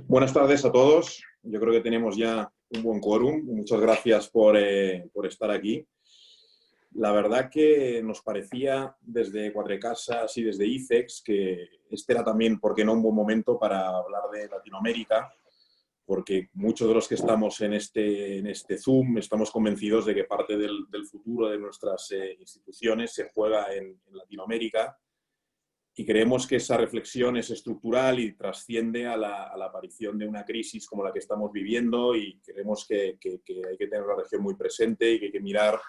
Buenas tardes a todos. Yo creo que tenemos ya un buen quórum. Muchas gracias por estar aquí. La verdad que nos parecía desde Cuatrecasas y desde ICEX que este era también, ¿por qué no?, un buen momento para hablar de Latinoamérica, porque muchos de los que estamos en este Zoom estamos convencidos de que parte del futuro de nuestras instituciones se juega en Latinoamérica. Y creemos que esa reflexión es estructural y trasciende a la aparición de una crisis como la que estamos viviendo, y creemos que hay que tener la región muy presente y que hay que mirar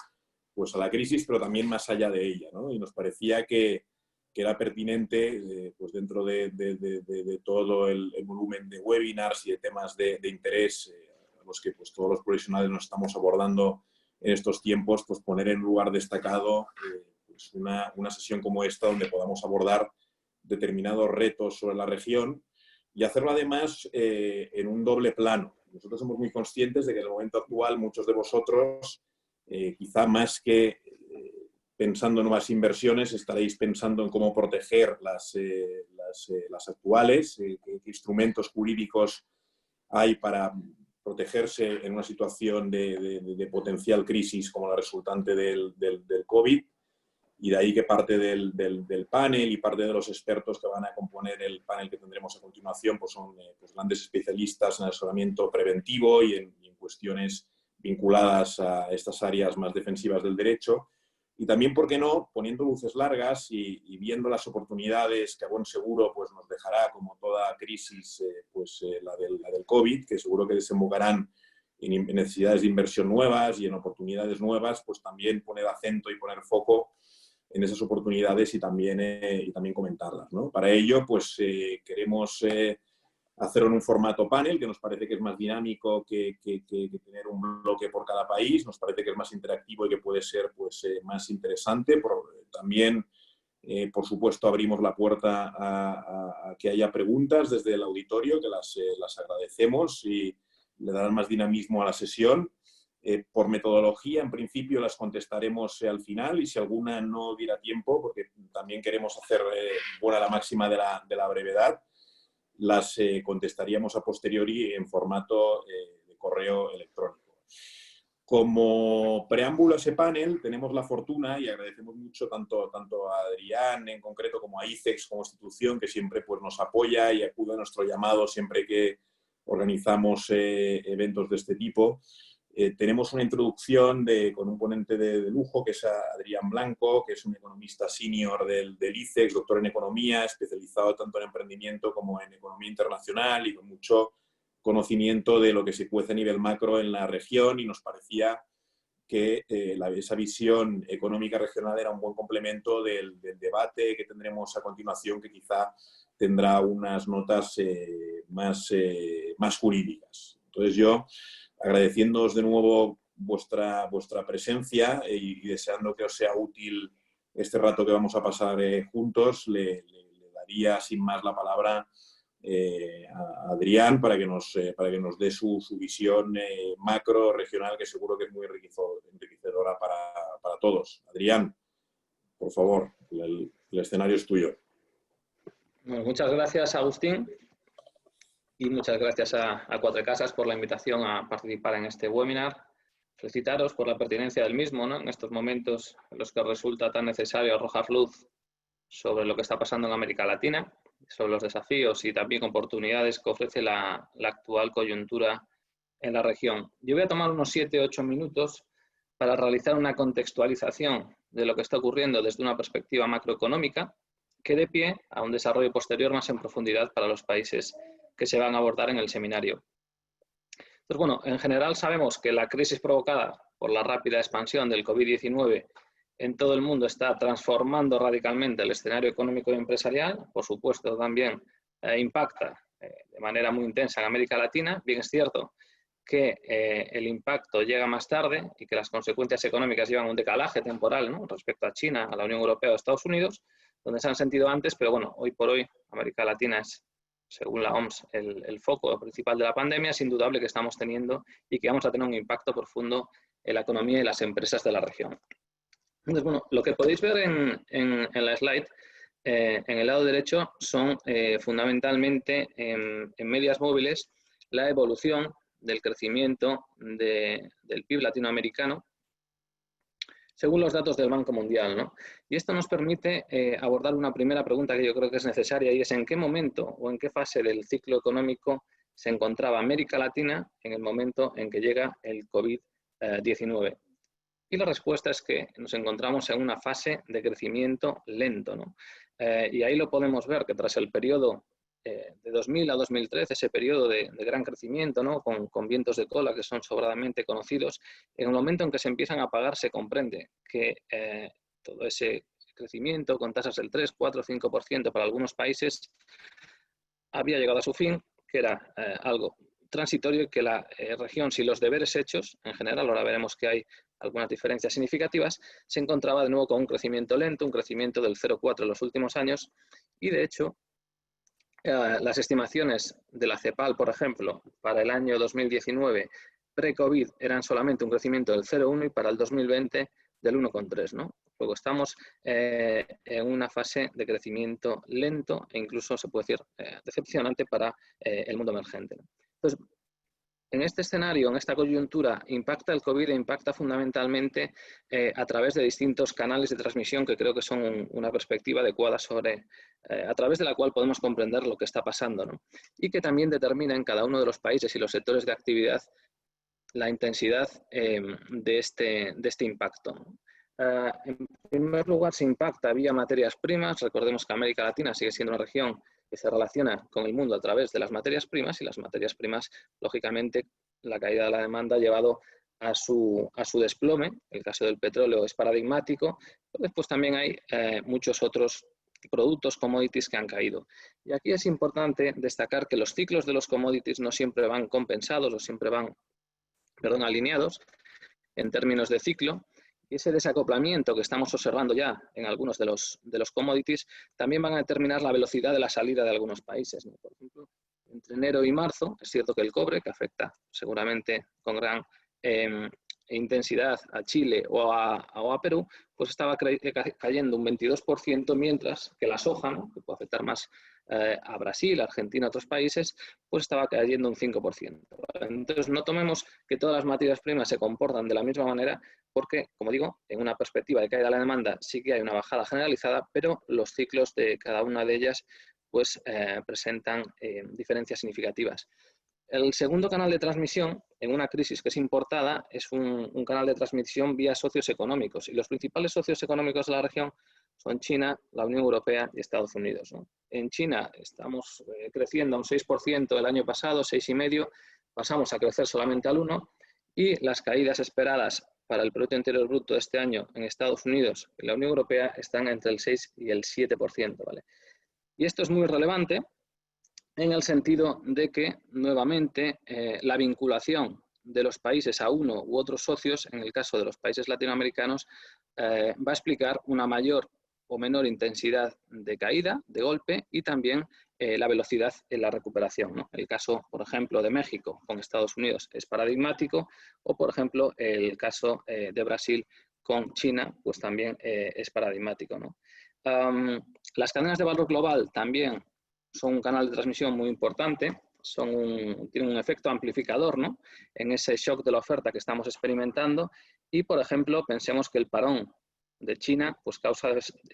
pues a la crisis, pero también más allá de ella, ¿no? Y nos parecía que era pertinente, pues dentro de todo el volumen de webinars y de temas de interés a los que pues todos los profesionales nos estamos abordando en estos tiempos, pues poner en lugar destacado pues una sesión como esta, donde podamos abordar determinados retos sobre la región y hacerlo además en un doble plano. Nosotros somos muy conscientes de que en el momento actual muchos de vosotros, quizá más que pensando en nuevas inversiones, estaréis pensando en cómo proteger las actuales, qué instrumentos jurídicos hay para protegerse en una situación de potencial crisis como la resultante del COVID. Y de ahí que parte del panel y parte de los expertos que van a componer el panel que tendremos a continuación pues son pues grandes especialistas en asesoramiento preventivo y en cuestiones vinculadas a estas áreas más defensivas del derecho. Y también, ¿por qué no?, poniendo luces largas y viendo las oportunidades que a buen seguro pues nos dejará, como toda crisis, la del COVID, que seguro que desembocarán en necesidades de inversión nuevas y en oportunidades nuevas, pues también poner acento y poner foco en esas oportunidades y también comentarlas, ¿no? Para ello, pues queremos hacerlo en un formato panel, que nos parece que es más dinámico que tener un bloque por cada país. Nos parece que es más interactivo y que puede ser pues, más interesante. También, por supuesto, abrimos la puerta a que haya preguntas desde el auditorio, que las agradecemos y le darán más dinamismo a la sesión. Por metodología, en principio, las contestaremos al final, y si alguna no diera tiempo, porque también queremos hacer buena la máxima de la brevedad, las contestaríamos a posteriori en formato de correo electrónico. Como preámbulo a ese panel, tenemos la fortuna, y agradecemos mucho tanto a Adrián en concreto como a ICEX como institución, que siempre pues, nos apoya y acude a nuestro llamado siempre que organizamos eventos de este tipo. Tenemos una introducción con un ponente de lujo, que es Adrián Blanco, que es un economista senior del ICEX, doctor en economía, especializado tanto en emprendimiento como en economía internacional y con mucho conocimiento de lo que se cuece a nivel macro en la región, y nos parecía que esa visión económica regional era un buen complemento del debate que tendremos a continuación, que quizá tendrá unas notas más jurídicas. Entonces yo, agradeciéndoos de nuevo vuestra presencia y deseando que os sea útil este rato que vamos a pasar juntos, le daría sin más la palabra a Adrián para que nos dé su visión macro regional, que seguro que es muy enriquecedora para todos. Adrián, por favor, el escenario es tuyo. Bueno, muchas gracias, Agustín, y muchas gracias a Cuatrecasas por la invitación a participar en este webinar. Felicitaros por la pertinencia del mismo, ¿no?, en estos momentos en los que resulta tan necesario arrojar luz sobre lo que está pasando en América Latina, sobre los desafíos y también oportunidades que ofrece la actual coyuntura en la región. Yo voy a tomar unos 7-8 minutos para realizar una contextualización de lo que está ocurriendo desde una perspectiva macroeconómica, que dé pie a un desarrollo posterior más en profundidad para los países que se van a abordar en el seminario. Entonces, bueno, en general sabemos que la crisis provocada por la rápida expansión del COVID-19 en todo el mundo está transformando radicalmente el escenario económico y empresarial. Por supuesto, también impacta de manera muy intensa en América Latina. Bien es cierto que el impacto llega más tarde y que las consecuencias económicas llevan un decalaje temporal, ¿no?, respecto a China, a la Unión Europea o a Estados Unidos, donde se han sentido antes, pero bueno, hoy por hoy América Latina es, según la OMS, el foco principal de la pandemia. Es indudable que estamos teniendo y que vamos a tener un impacto profundo en la economía y las empresas de la región. Entonces, bueno, lo que podéis ver en la slide en el lado derecho son fundamentalmente en medias móviles la evolución del crecimiento del PIB latinoamericano según los datos del Banco Mundial, ¿no? Y esto nos permite abordar una primera pregunta que yo creo que es necesaria, y es ¿en qué momento o en qué fase del ciclo económico se encontraba América Latina en el momento en que llega el COVID-19? Y la respuesta es que nos encontramos en una fase de crecimiento lento, ¿no? Y ahí lo podemos ver, que tras el periodo de 2000 a 2013, ese periodo de gran crecimiento, ¿no? Con vientos de cola que son sobradamente conocidos, en el momento en que se empiezan a pagar se comprende que todo ese crecimiento con tasas del 3, 4, 5% para algunos países había llegado a su fin, que era algo transitorio y que la región, si los deberes hechos, en general, ahora veremos que hay algunas diferencias significativas, se encontraba de nuevo con un crecimiento lento, un crecimiento del 0,4 en los últimos años, y de hecho, las estimaciones de la CEPAL, por ejemplo, para el año 2019, pre-COVID, eran solamente un crecimiento del 0,1 y para el 2020 del 1,3, ¿no? Luego estamos en una fase de crecimiento lento e incluso, se puede decir, decepcionante para el mundo emergente, ¿no? Entonces, en este escenario, en esta coyuntura, impacta el COVID e impacta fundamentalmente a través de distintos canales de transmisión que creo que son una perspectiva adecuada sobre, a través de la cual podemos comprender lo que está pasando, ¿no? Y que también determina en cada uno de los países y los sectores de actividad la intensidad de este impacto, ¿no? En primer lugar, se impacta vía materias primas. Recordemos que América Latina sigue siendo una región que se relaciona con el mundo a través de las materias primas, y las materias primas, lógicamente, la caída de la demanda ha llevado a su desplome. El caso del petróleo es paradigmático, pero después también hay muchos otros productos, commodities, que han caído. Y aquí es importante destacar que los ciclos de los commodities no siempre van compensados o siempre van, alineados en términos de ciclo. Y ese desacoplamiento que estamos observando ya en algunos de los commodities también van a determinar la velocidad de la salida de algunos países, ¿no? Por ejemplo, entre enero y marzo, es cierto que el cobre, que afecta seguramente con gran intensidad a Chile o a Perú, pues estaba cayendo un 22%, mientras que la soja, ¿no? Que puede afectar más a Brasil, Argentina, otros países, pues estaba cayendo un 5%. Entonces, no tomemos que todas las materias primas se comportan de la misma manera, porque, como digo, en una perspectiva de caída de la demanda sí que hay una bajada generalizada, pero los ciclos de cada una de ellas pues presentan diferencias significativas. El segundo canal de transmisión en una crisis que es importada es un canal de transmisión vía socios económicos, y los principales socios económicos de la región son China, la Unión Europea y Estados Unidos, ¿no? En China estamos creciendo a un 6% el año pasado, 6,5%, pasamos a crecer solamente al 1%, y las caídas esperadas para el Producto Interior Bruto de este año en Estados Unidos y la Unión Europea están entre el 6 y el 7%, ¿vale? Y esto es muy relevante en el sentido de que, nuevamente, la vinculación de los países a uno u otros socios, en el caso de los países latinoamericanos, va a explicar una mayor o menor intensidad de caída, de golpe, y también la velocidad en la recuperación, ¿no? El caso, por ejemplo, de México con Estados Unidos es paradigmático, o, por ejemplo, el caso de Brasil con China, pues también es paradigmático, ¿no? Las cadenas de valor global también son un canal de transmisión muy importante, tienen un efecto amplificador, ¿no? En ese shock de la oferta que estamos experimentando. Y, por ejemplo, pensemos que el parón de China pues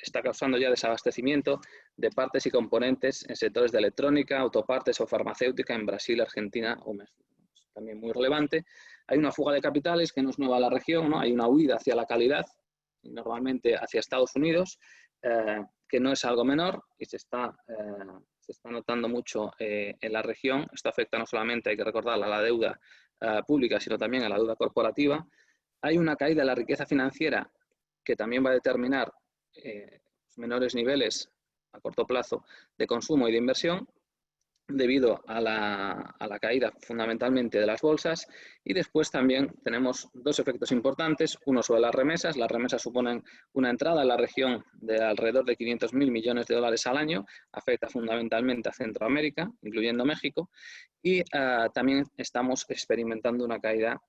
está causando ya desabastecimiento de partes y componentes en sectores de electrónica, autopartes o farmacéutica en Brasil, Argentina o México. Es también muy relevante. Hay una fuga de capitales que no es nueva a la región, ¿no? Hay una huida hacia la calidad, normalmente hacia Estados Unidos, que no es algo menor, y se está notando mucho en la región. Esto afecta no solamente, hay que recordar, a la deuda pública, sino también a la deuda corporativa. Hay una caída de la riqueza financiera que también va a determinar menores niveles a corto plazo de consumo y de inversión, debido a la caída fundamentalmente de las bolsas. Y después también tenemos dos efectos importantes, uno sobre las remesas. Las remesas suponen una entrada en la región de alrededor de 500.000 millones de dólares al año, afecta fundamentalmente a Centroamérica, incluyendo México, y también estamos experimentando una caída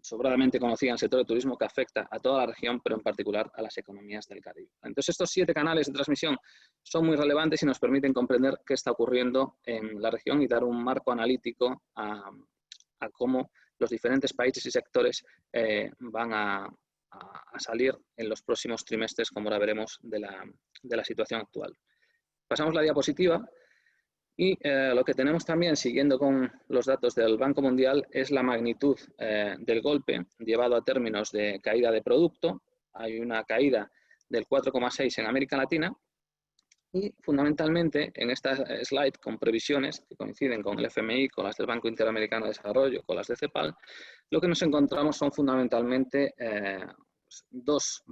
sobradamente conocida en el sector del turismo, que afecta a toda la región, pero en particular a las economías del Caribe. Entonces, estos 7 canales de transmisión son muy relevantes y nos permiten comprender qué está ocurriendo en la región y dar un marco analítico a cómo los diferentes países y sectores van a salir en los próximos trimestres, como ahora veremos, de la situación actual. Pasamos la diapositiva. Y lo que tenemos también, siguiendo con los datos del Banco Mundial, es la magnitud del golpe llevado a términos de caída de producto. Hay una caída del 4,6 en América Latina y fundamentalmente en esta slide con previsiones que coinciden con el FMI, con las del Banco Interamericano de Desarrollo, con las de CEPAL, lo que nos encontramos son fundamentalmente dos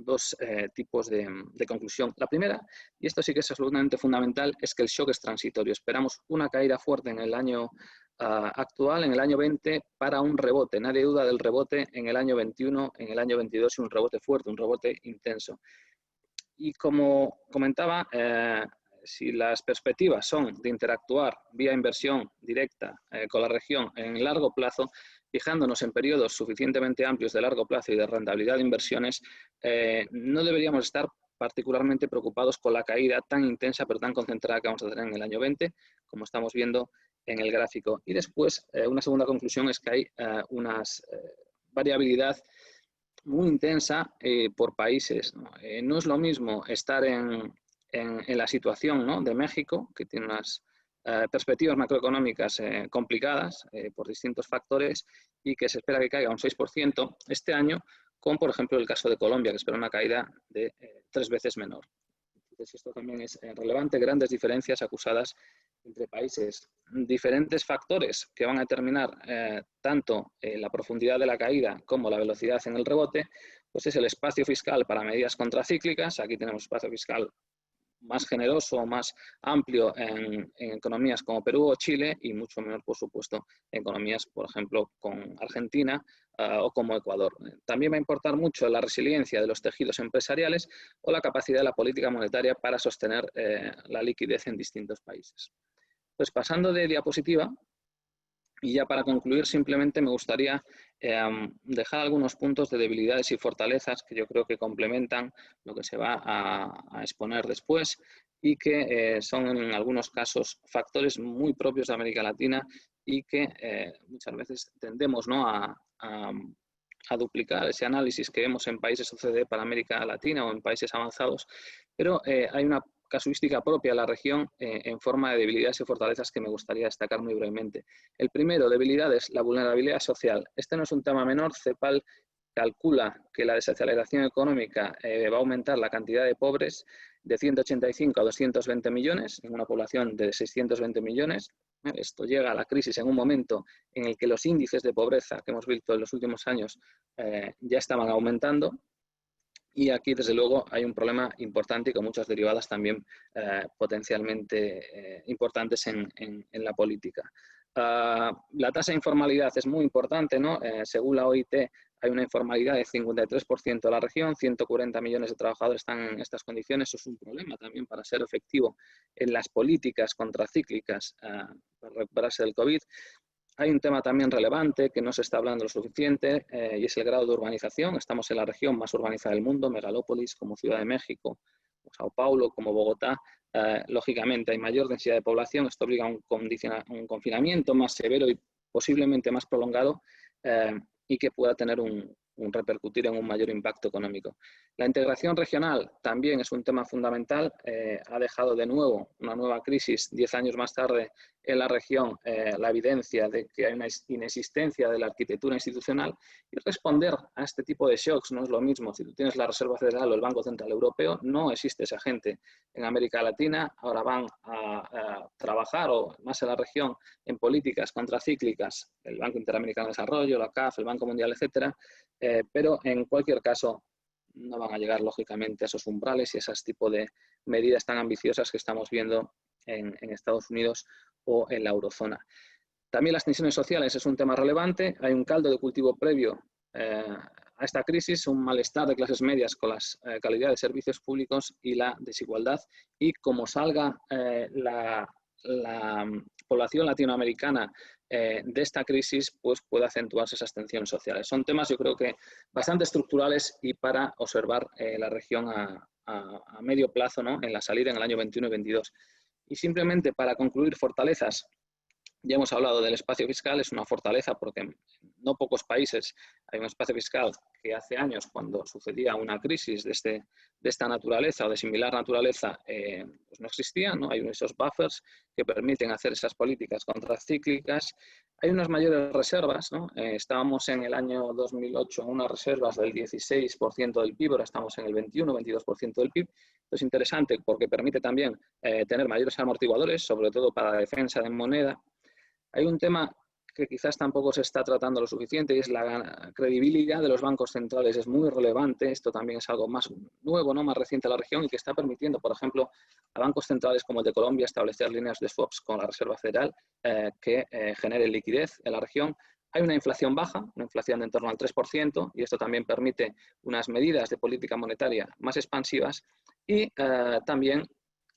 tipos de conclusión. La primera, y esto sí que es absolutamente fundamental, es que el shock es transitorio. Esperamos una caída fuerte en el año actual, en el año 20, para un rebote. Nadie duda del rebote en el año 21, en el año 22, y un rebote fuerte, un rebote intenso. Y como comentaba, si las perspectivas son de interactuar vía inversión directa con la región en largo plazo, fijándonos en periodos suficientemente amplios de largo plazo y de rentabilidad de inversiones, no deberíamos estar particularmente preocupados con la caída tan intensa pero tan concentrada que vamos a tener en el año 20, como estamos viendo en el gráfico. Y después, una segunda conclusión es que hay una variabilidad muy intensa por países, ¿no? No es lo mismo estar en la situación, ¿no?, de México, que tiene unas perspectivas macroeconómicas complicadas por distintos factores y que se espera que caiga un 6% este año, con, por ejemplo, el caso de Colombia, que espera una caída de 3 veces menor. Entonces, esto también es relevante, grandes diferencias acusadas entre países, diferentes factores que van a determinar tanto la profundidad de la caída como la velocidad en el rebote, pues es el espacio fiscal para medidas contracíclicas. Aquí tenemos espacio fiscal más generoso, más amplio en economías como Perú o Chile y mucho menor, por supuesto, en economías, por ejemplo, con Argentina o como Ecuador. También va a importar mucho la resiliencia de los tejidos empresariales o la capacidad de la política monetaria para sostener la liquidez en distintos países. Pues pasando de diapositiva, y ya para concluir, simplemente me gustaría dejar algunos puntos de debilidades y fortalezas que yo creo que complementan lo que se va a exponer después y que son en algunos casos factores muy propios de América Latina y que muchas veces tendemos, ¿no?, a duplicar ese análisis que vemos en países OCDE para América Latina o en países avanzados, pero hay una casuística propia de la región en forma de debilidades y fortalezas que me gustaría destacar muy brevemente. El primero, debilidades, la vulnerabilidad social. Este no es un tema menor. CEPAL calcula que la desaceleración económica va a aumentar la cantidad de pobres de 185 a 220 millones en una población de 620 millones. Esto llega a la crisis en un momento en el que los índices de pobreza que hemos visto en los últimos años ya estaban aumentando. Y aquí, desde luego, hay un problema importante y con muchas derivadas también potencialmente importantes en la política. La tasa de informalidad es muy importante, ¿no? Según la OIT, hay una informalidad del 53% de la región, 140 millones de trabajadores están en estas condiciones. Eso es un problema también para ser efectivo en las políticas contracíclicas para recuperarse del COVID. Hay un tema también relevante que no se está hablando lo suficiente y es el grado de urbanización. Estamos en la región más urbanizada del mundo, megalópolis como Ciudad de México, como Sao Paulo, como Bogotá. Lógicamente hay mayor densidad de población, esto obliga a un confinamiento más severo y posiblemente más prolongado y que pueda tener repercutir en un mayor impacto económico. La integración regional también es un tema fundamental. Ha dejado de nuevo una nueva crisis 10 años más tarde en la región la evidencia de que hay una inexistencia de la arquitectura institucional y responder a este tipo de shocks no es lo mismo. Si tú tienes la Reserva Federal o el Banco Central Europeo, no existe esa gente en América Latina. Ahora van a trabajar o más en la región en políticas contracíclicas, el Banco Interamericano de Desarrollo, la CAF, el Banco Mundial, etcétera, pero en cualquier caso no van a llegar lógicamente a esos umbrales y a ese tipo de medidas tan ambiciosas que estamos viendo en Estados Unidos o en la eurozona. También las tensiones sociales es un tema relevante. Hay un caldo de cultivo previo a esta crisis, un malestar de clases medias con la calidad de servicios públicos y la desigualdad. Y como salga la la población latinoamericana de esta crisis pues puede acentuarse esas tensiones sociales. Son temas, yo creo que bastante estructurales y para observar la región a medio plazo, ¿no? En la salida en el año 21 y 22. Y simplemente para concluir, fortalezas. Ya hemos hablado del espacio fiscal, es una fortaleza porque en no pocos países hay un espacio fiscal que hace años, cuando sucedía una crisis de esta naturaleza o de similar naturaleza, pues no existía, ¿no? Hay esos buffers que permiten hacer esas políticas contracíclicas. Hay unas mayores reservas, ¿no? Estábamos en el año 2008 en unas reservas del 16% del PIB, ahora estamos en el 21-22% del PIB. Esto es interesante porque permite también tener mayores amortiguadores, sobre todo para la defensa de moneda. Hay un tema que quizás tampoco se está tratando lo suficiente y es la credibilidad de los bancos centrales. Es muy relevante, esto también es algo más nuevo, ¿no? Más reciente en la región y que está permitiendo, por ejemplo, a bancos centrales como el de Colombia establecer líneas de swaps con la Reserva Federal que generen liquidez en la región. Hay una inflación baja, una inflación de en torno al 3%, y esto también permite unas medidas de política monetaria más expansivas y también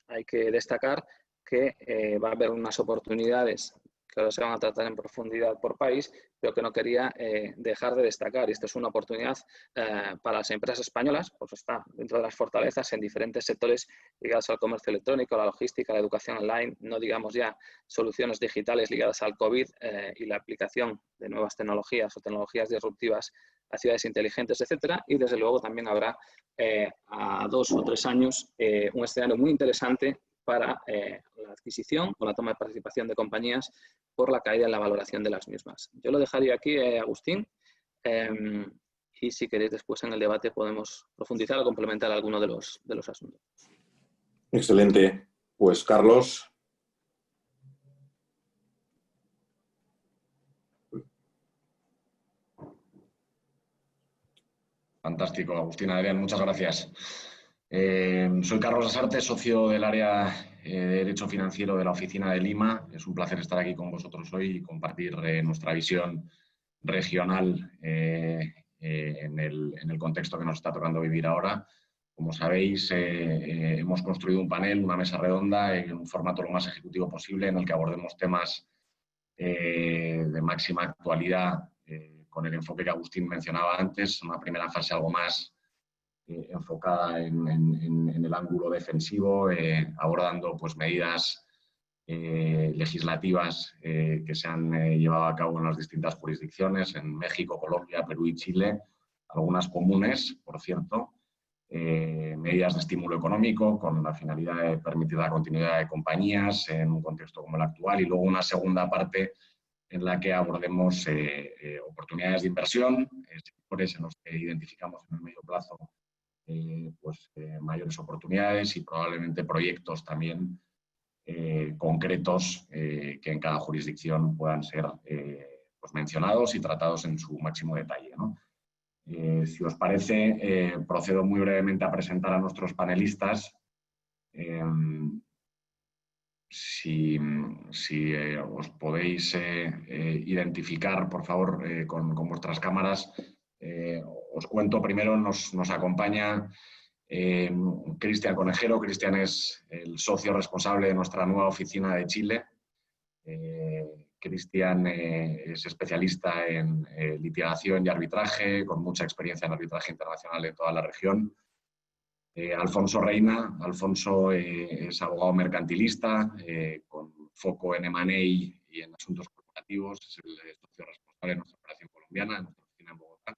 hay que destacar que va a haber unas oportunidades que ahora se van a tratar en profundidad por país, pero que no quería dejar de destacar. Y esto es una oportunidad para las empresas españolas, pues está dentro de las fortalezas en diferentes sectores ligados al comercio electrónico, a la logística, a la educación online, no digamos ya soluciones digitales ligadas al COVID y la aplicación de nuevas tecnologías o tecnologías disruptivas a ciudades inteligentes, etcétera. Y desde luego también habrá a 2 o 3 años un escenario muy interesante para la adquisición o la toma de participación de compañías por la caída en la valoración de las mismas. Yo lo dejaría aquí, Agustín, y si queréis después en el debate podemos profundizar o complementar alguno de los asuntos. Excelente. Pues, Carlos. Fantástico, Agustín, Adrián, muchas gracias. Soy Carlos Lasarte, socio del área de Derecho Financiero de la Oficina de Lima. Es un placer estar aquí con vosotros hoy y compartir nuestra visión regional en el contexto que nos está tocando vivir ahora. Como sabéis, hemos construido un panel, una mesa redonda, en un formato lo más ejecutivo posible, en el que abordemos temas de máxima actualidad con el enfoque que Agustín mencionaba antes, una primera fase algo más enfocada en el ángulo defensivo, abordando pues, medidas legislativas que se han llevado a cabo en las distintas jurisdicciones, en México, Colombia, Perú y Chile, algunas comunes, por cierto, medidas de estímulo económico con la finalidad de permitir la continuidad de compañías en un contexto como el actual, y luego una segunda parte en la que abordemos oportunidades de inversión, sectores en los que identificamos en el medio plazo mayores oportunidades y probablemente proyectos también concretos que en cada jurisdicción puedan ser pues mencionados y tratados en su máximo detalle, ¿no? Si os parece, procedo muy brevemente a presentar a nuestros panelistas. Si os podéis identificar, por favor, con vuestras cámaras. Os cuento primero, nos acompaña Cristian Conejero. Cristian es el socio responsable de nuestra nueva oficina de Chile. Cristian es especialista en litigación y arbitraje, con mucha experiencia en arbitraje internacional en toda la región. Alfonso Reina. Alfonso es abogado mercantilista, con foco en M&A y en asuntos corporativos. Es el socio responsable de nuestra operación colombiana, en nuestra oficina en Bogotá.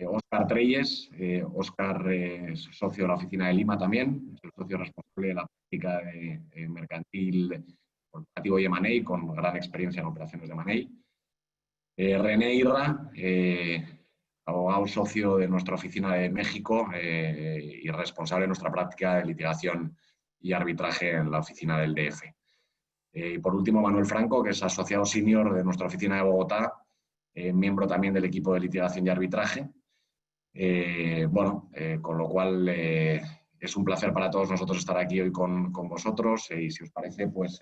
Óscar Treyes. Óscar es socio de la oficina de Lima también. Es el socio responsable de la práctica de mercantil, corporativo y M&A, con gran experiencia en operaciones de M&A. René Irra, abogado socio de nuestra oficina de México y responsable de nuestra práctica de litigación y arbitraje en la oficina del DF. Y por último, Manuel Franco, que es asociado senior de nuestra oficina de Bogotá, miembro también del equipo de litigación y arbitraje. Con lo cual es un placer para todos nosotros estar aquí hoy con vosotros y si os parece, pues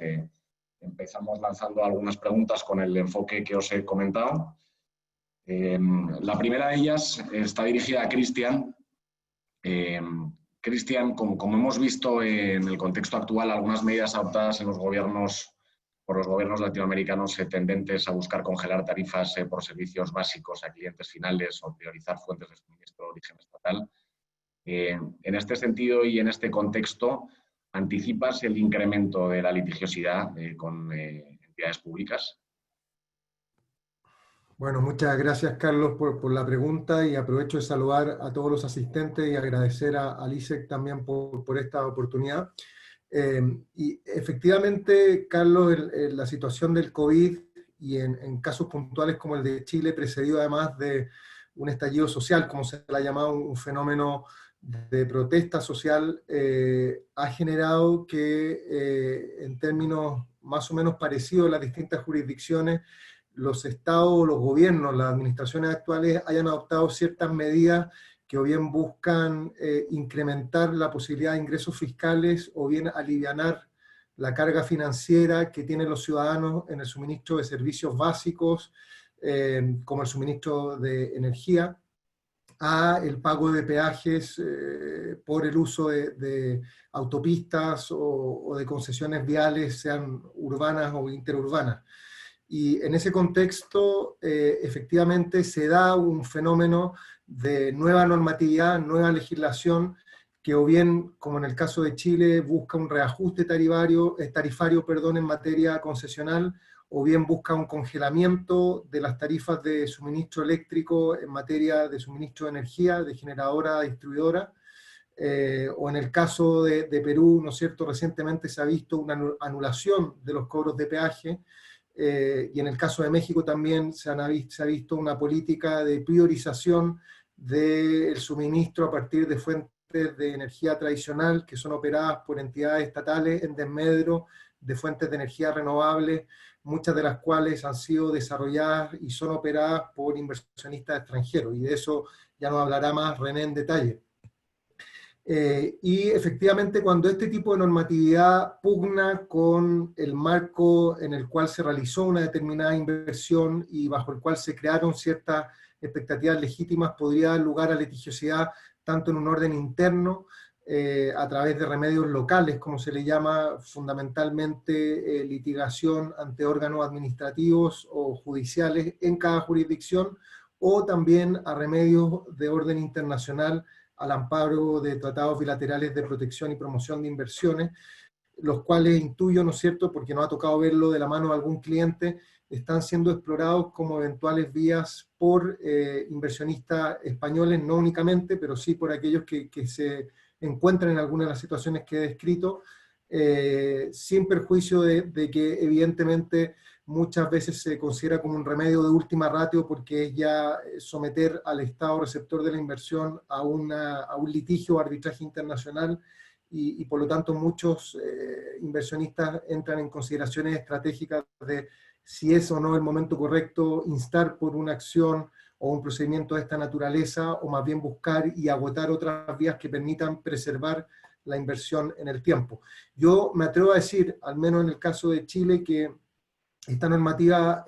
empezamos lanzando algunas preguntas con el enfoque que os he comentado. La primera de ellas está dirigida a Cristian. Cristian, como hemos visto en el contexto actual, algunas medidas adoptadas en por los gobiernos latinoamericanos tendentes a buscar congelar tarifas por servicios básicos a clientes finales o priorizar fuentes de suministro de origen estatal. En este sentido y en este contexto, ¿anticipas el incremento de la litigiosidad con entidades públicas? Bueno, muchas gracias, Carlos, por la pregunta, y aprovecho de saludar a todos los asistentes y agradecer a ISEC también por esta oportunidad. Y efectivamente, Carlos, la situación del COVID y en casos puntuales como el de Chile, precedido además de un estallido social, como se le ha llamado, un fenómeno de protesta social, ha generado que en términos más o menos parecidos en las distintas jurisdicciones, los estados, los gobiernos, las administraciones actuales hayan adoptado ciertas medidas que o bien buscan incrementar la posibilidad de ingresos fiscales o bien alivianar la carga financiera que tienen los ciudadanos en el suministro de servicios básicos, como el suministro de energía, a el pago de peajes por el uso de autopistas o de concesiones viales, sean urbanas o interurbanas. Y en ese contexto, efectivamente, se da un fenómeno de nueva normatividad, nueva legislación, que o bien, como en el caso de Chile, busca un reajuste tarifario, en materia concesional, o bien busca un congelamiento de las tarifas de suministro eléctrico en materia de suministro de energía, de generadora a distribuidora, o en el caso de Perú, ¿no es cierto?, recientemente se ha visto una anulación de los cobros de peaje, y en el caso de México también se ha visto una política de priorización del suministro a partir de fuentes de energía tradicional que son operadas por entidades estatales en desmedro de fuentes de energía renovables, muchas de las cuales han sido desarrolladas y son operadas por inversionistas extranjeros, y de eso ya nos hablará más René en detalle. Y efectivamente, cuando este tipo de normatividad pugna con el marco en el cual se realizó una determinada inversión y bajo el cual se crearon ciertas expectativas legítimas, podría dar lugar a litigiosidad tanto en un orden interno, a través de remedios locales, como se le llama, fundamentalmente litigación ante órganos administrativos o judiciales en cada jurisdicción, o también a remedios de orden internacional al amparo de tratados bilaterales de protección y promoción de inversiones, los cuales intuyo, ¿no es cierto?, porque nos ha tocado verlo de la mano de algún cliente, están siendo explorados como eventuales vías por inversionistas españoles, no únicamente, pero sí por aquellos que se encuentran en alguna de las situaciones que he descrito, sin perjuicio de que evidentemente muchas veces se considera como un remedio de última ratio, porque es ya someter al Estado receptor de la inversión a un litigio o arbitraje internacional, y por lo tanto muchos inversionistas entran en consideraciones estratégicas de si es o no el momento correcto instar por una acción o un procedimiento de esta naturaleza, o más bien buscar y agotar otras vías que permitan preservar la inversión en el tiempo. Yo me atrevo a decir, al menos en el caso de Chile, que esta normativa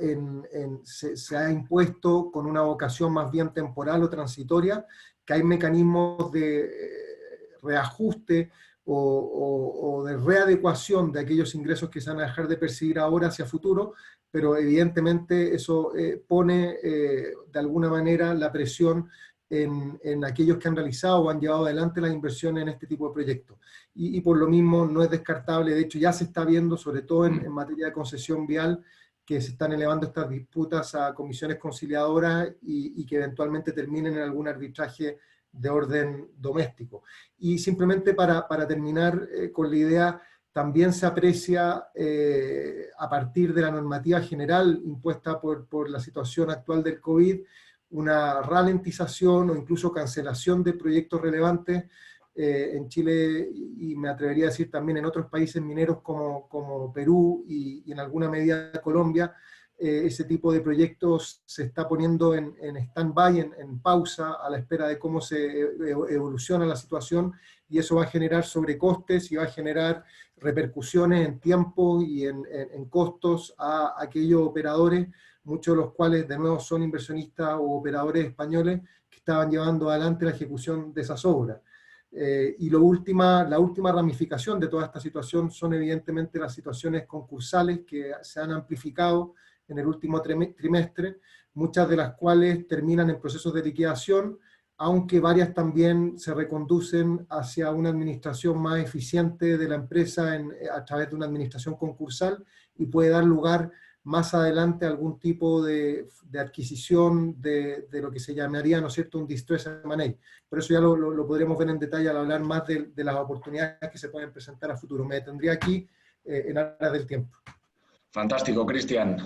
se ha impuesto con una vocación más bien temporal o transitoria, que hay mecanismos de reajuste o de readecuación de aquellos ingresos que se van a dejar de percibir ahora hacia futuro, pero evidentemente eso pone de alguna manera la presión en aquellos que han realizado o han llevado adelante las inversiones en este tipo de proyectos. Y por lo mismo no es descartable, de hecho ya se está viendo, sobre todo en materia de concesión vial, que se están elevando estas disputas a comisiones conciliadoras y que eventualmente terminen en algún arbitraje de orden doméstico. Y simplemente para terminar con la idea, también se aprecia a partir de la normativa general impuesta por la situación actual del COVID, una ralentización o incluso cancelación de proyectos relevantes en Chile, y me atrevería a decir también en otros países mineros como Perú y en alguna medida Colombia. Ese tipo de proyectos se está poniendo en stand-by, en pausa, a la espera de cómo se evoluciona la situación, y eso va a generar sobrecostes y va a generar repercusiones en tiempo y en costos a aquellos operadores, muchos de los cuales de nuevo son inversionistas o operadores españoles que estaban llevando adelante la ejecución de esas obras. Y la última ramificación de toda esta situación son evidentemente las situaciones concursales que se han amplificado en el último trimestre, muchas de las cuales terminan en procesos de liquidación, aunque varias también se reconducen hacia una administración más eficiente de la empresa a través de una administración concursal, y puede dar lugar más adelante a algún tipo de adquisición de lo que se llamaría, ¿no es cierto?, un distress M&A. Por eso ya lo podremos ver en detalle al hablar más de las oportunidades que se pueden presentar a futuro. Me detendría aquí en aras del tiempo. Fantástico, Cristian.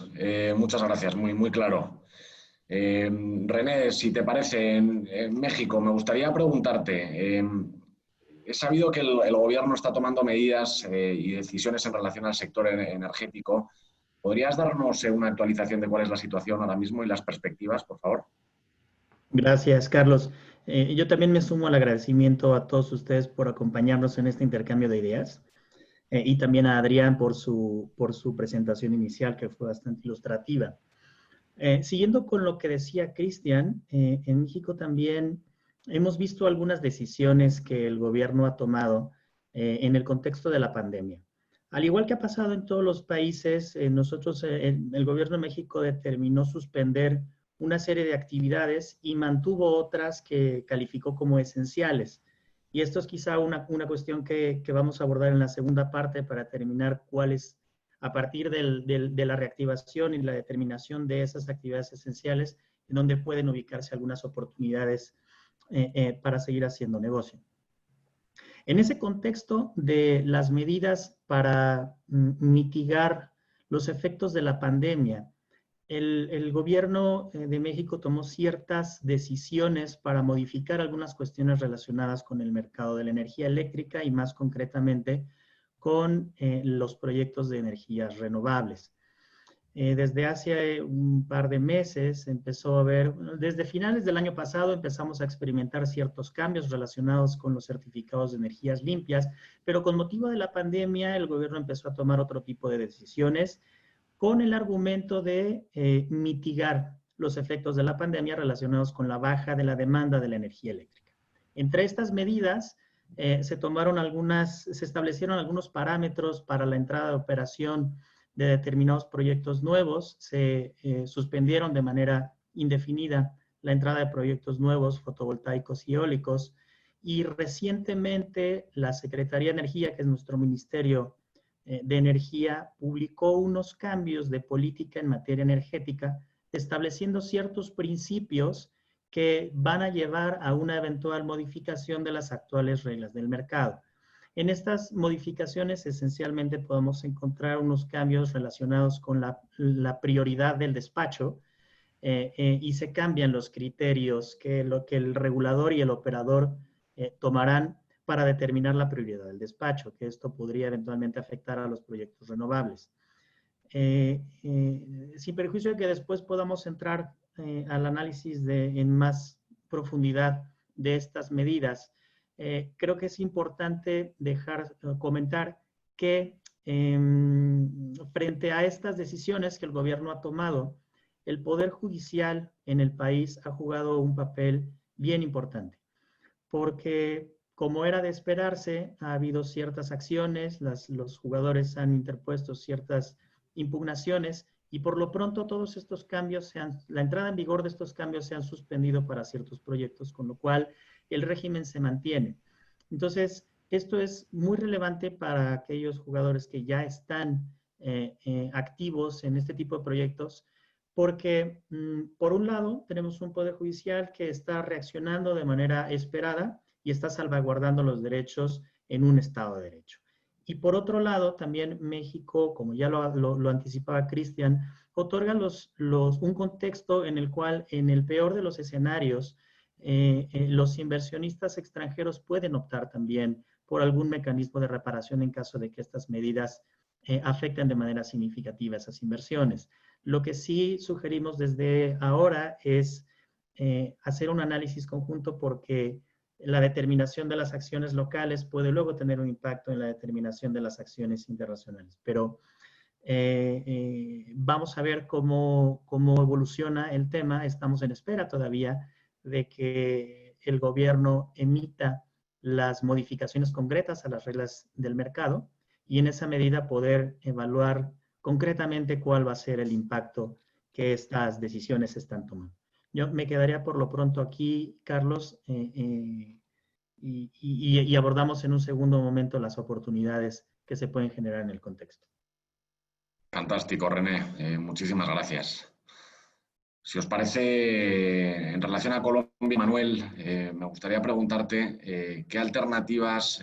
Muchas gracias, muy claro. René, si te parece, en México, me gustaría preguntarte, he sabido que el gobierno está tomando medidas y decisiones en relación al sector energético. ¿Podrías darnos una actualización de cuál es la situación ahora mismo y las perspectivas, por favor? Gracias, Carlos. Yo también me sumo al agradecimiento a todos ustedes por acompañarnos en este intercambio de ideas, y también a Adrián por su presentación inicial, que fue bastante ilustrativa. Siguiendo con lo que decía Cristian, en México también hemos visto algunas decisiones que el gobierno ha tomado en el contexto de la pandemia. Al igual que ha pasado en todos los países, el gobierno de México determinó suspender una serie de actividades y mantuvo otras que calificó como esenciales. Y esto es quizá una cuestión que vamos a abordar en la segunda parte para determinar cuáles, a partir de la reactivación y la determinación de esas actividades esenciales, en donde pueden ubicarse algunas oportunidades para seguir haciendo negocio. En ese contexto de las medidas para mitigar los efectos de la pandemia, el gobierno de México tomó ciertas decisiones para modificar algunas cuestiones relacionadas con el mercado de la energía eléctrica y más concretamente con los proyectos de energías renovables. Desde hace un par de meses empezó a haber, desde finales del año pasado empezamos a experimentar ciertos cambios relacionados con los certificados de energías limpias, pero con motivo de la pandemia el gobierno empezó a tomar otro tipo de decisiones con el argumento de mitigar los efectos de la pandemia relacionados con la baja de la demanda de la energía eléctrica. Entre estas medidas se establecieron algunos parámetros para la entrada de operación de determinados proyectos nuevos, se suspendieron de manera indefinida la entrada de proyectos nuevos, fotovoltaicos y eólicos, y recientemente la Secretaría de Energía, que es nuestro Ministerio de Energía, publicó unos cambios de política en materia energética, estableciendo ciertos principios que van a llevar a una eventual modificación de las actuales reglas del mercado. En estas modificaciones esencialmente podemos encontrar unos cambios relacionados con la prioridad del despacho y se cambian los criterios que el regulador y el operador tomarán para determinar la prioridad del despacho, que esto podría eventualmente afectar a los proyectos renovables. Sin perjuicio de que después podamos entrar al análisis en más profundidad de estas medidas, creo que es importante comentar que frente a estas decisiones que el gobierno ha tomado, el Poder Judicial en el país ha jugado un papel bien importante, porque como era de esperarse, ha habido ciertas acciones, los jugadores han interpuesto ciertas impugnaciones y por lo pronto todos estos cambios, la entrada en vigor de estos cambios se han suspendido para ciertos proyectos, con lo cual el régimen se mantiene. Entonces, esto es muy relevante para aquellos jugadores que ya están activos en este tipo de proyectos, porque por un lado tenemos un Poder Judicial que está reaccionando de manera esperada y está salvaguardando los derechos en un Estado de Derecho. Y por otro lado, también México, como ya lo anticipaba Cristian, otorga un contexto en el cual, en el peor de los escenarios, los inversionistas extranjeros pueden optar también por algún mecanismo de reparación en caso de que estas medidas afecten de manera significativa esas inversiones. Lo que sí sugerimos desde ahora es hacer un análisis conjunto porque la determinación de las acciones locales puede luego tener un impacto en la determinación de las acciones internacionales. Pero vamos a ver cómo evoluciona el tema. Estamos en espera todavía de que el gobierno emita las modificaciones concretas a las reglas del mercado y en esa medida poder evaluar concretamente cuál va a ser el impacto que estas decisiones están tomando. Yo me quedaría por lo pronto aquí, Carlos, y abordamos en un segundo momento las oportunidades que se pueden generar en el contexto. Fantástico, René. Muchísimas gracias. Si os parece, en relación a Colombia, Manuel, me gustaría preguntarte qué alternativas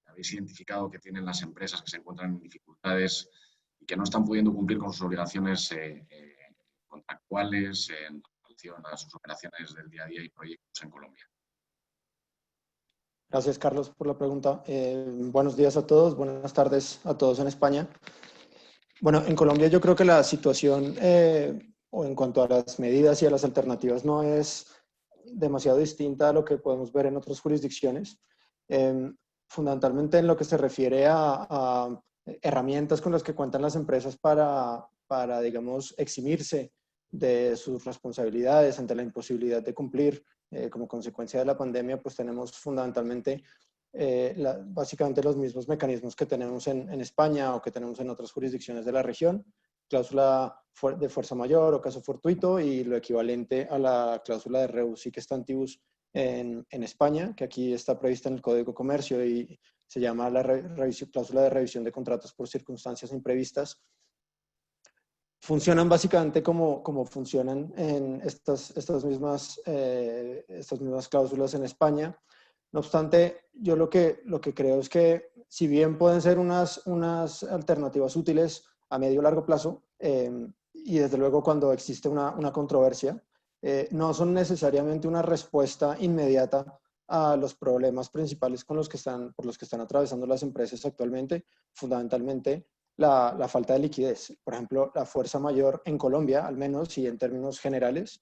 habéis identificado que tienen las empresas que se encuentran en dificultades y que no están pudiendo cumplir con sus obligaciones contractuales en relación a sus operaciones del día a día y proyectos en Colombia. Gracias, Carlos, por la pregunta. Buenos días a todos, buenas tardes a todos en España. Bueno, en Colombia yo creo que la situación o en cuanto a las medidas y a las alternativas no es demasiado distinta a lo que podemos ver en otras jurisdicciones. Fundamentalmente en lo que se refiere a herramientas con las que cuentan las empresas para, digamos, eximirse de sus responsabilidades ante la imposibilidad de cumplir como consecuencia de la pandemia, pues tenemos fundamentalmente básicamente los mismos mecanismos que tenemos en España o que tenemos en otras jurisdicciones de la región, cláusula de fuerza mayor o caso fortuito y lo equivalente a la cláusula de rebus sic stantibus en España, que aquí está prevista en el Código de Comercio y se llama la cláusula de revisión de contratos por circunstancias imprevistas. Funcionan básicamente como funcionan en estas mismas cláusulas en España. No obstante, yo lo que creo es que si bien pueden ser unas alternativas útiles a medio o largo plazo, y desde luego cuando existe una controversia, no son necesariamente una respuesta inmediata a los problemas principales por los que están atravesando las empresas actualmente, fundamentalmente la falta de liquidez. Por ejemplo, la fuerza mayor en Colombia, al menos, y en términos generales,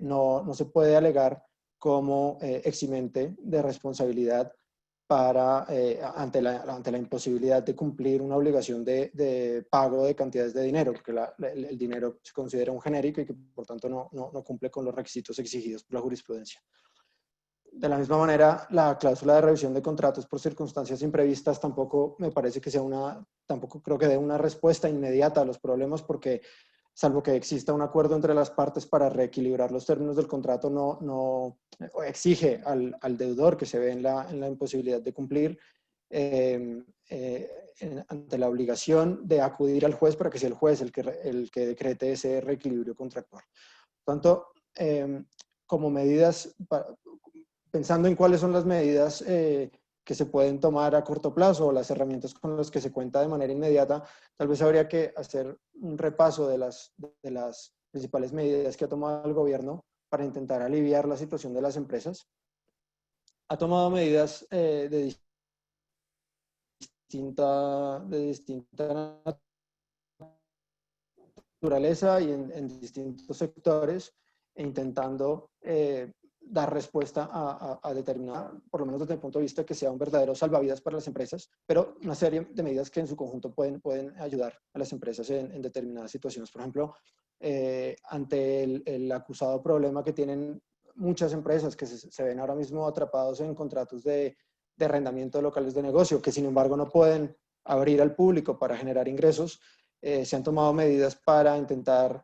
no se puede alegar como eximente de responsabilidad ante la imposibilidad de cumplir una obligación de pago de cantidades de dinero, porque el dinero se considera un genérico y que por tanto no cumple con los requisitos exigidos por la jurisprudencia. De la misma manera, la cláusula de revisión de contratos por circunstancias imprevistas tampoco me parece que tampoco creo que dé una respuesta inmediata a los problemas, porque salvo que exista un acuerdo entre las partes para reequilibrar los términos del contrato, no exige al deudor que se ve en la imposibilidad de cumplir ante la obligación de acudir al juez para que sea el juez el que decrete ese reequilibrio contractual. Por tanto, como medidas, pensando en cuáles son las medidas que se pueden tomar a corto plazo o las herramientas con las que se cuenta de manera inmediata, tal vez habría que hacer un repaso de las principales medidas que ha tomado el gobierno para intentar aliviar la situación de las empresas. Ha tomado medidas de distinta naturaleza y en distintos sectores, e intentando dar respuesta a determinar, por lo menos desde el punto de vista que sea un verdadero salvavidas para las empresas, pero una serie de medidas que en su conjunto pueden ayudar a las empresas en determinadas situaciones. Por ejemplo, ante el acusado problema que tienen muchas empresas que se ven ahora mismo atrapados en contratos de arrendamiento de locales de negocio, que sin embargo no pueden abrir al público para generar ingresos, se han tomado medidas para intentar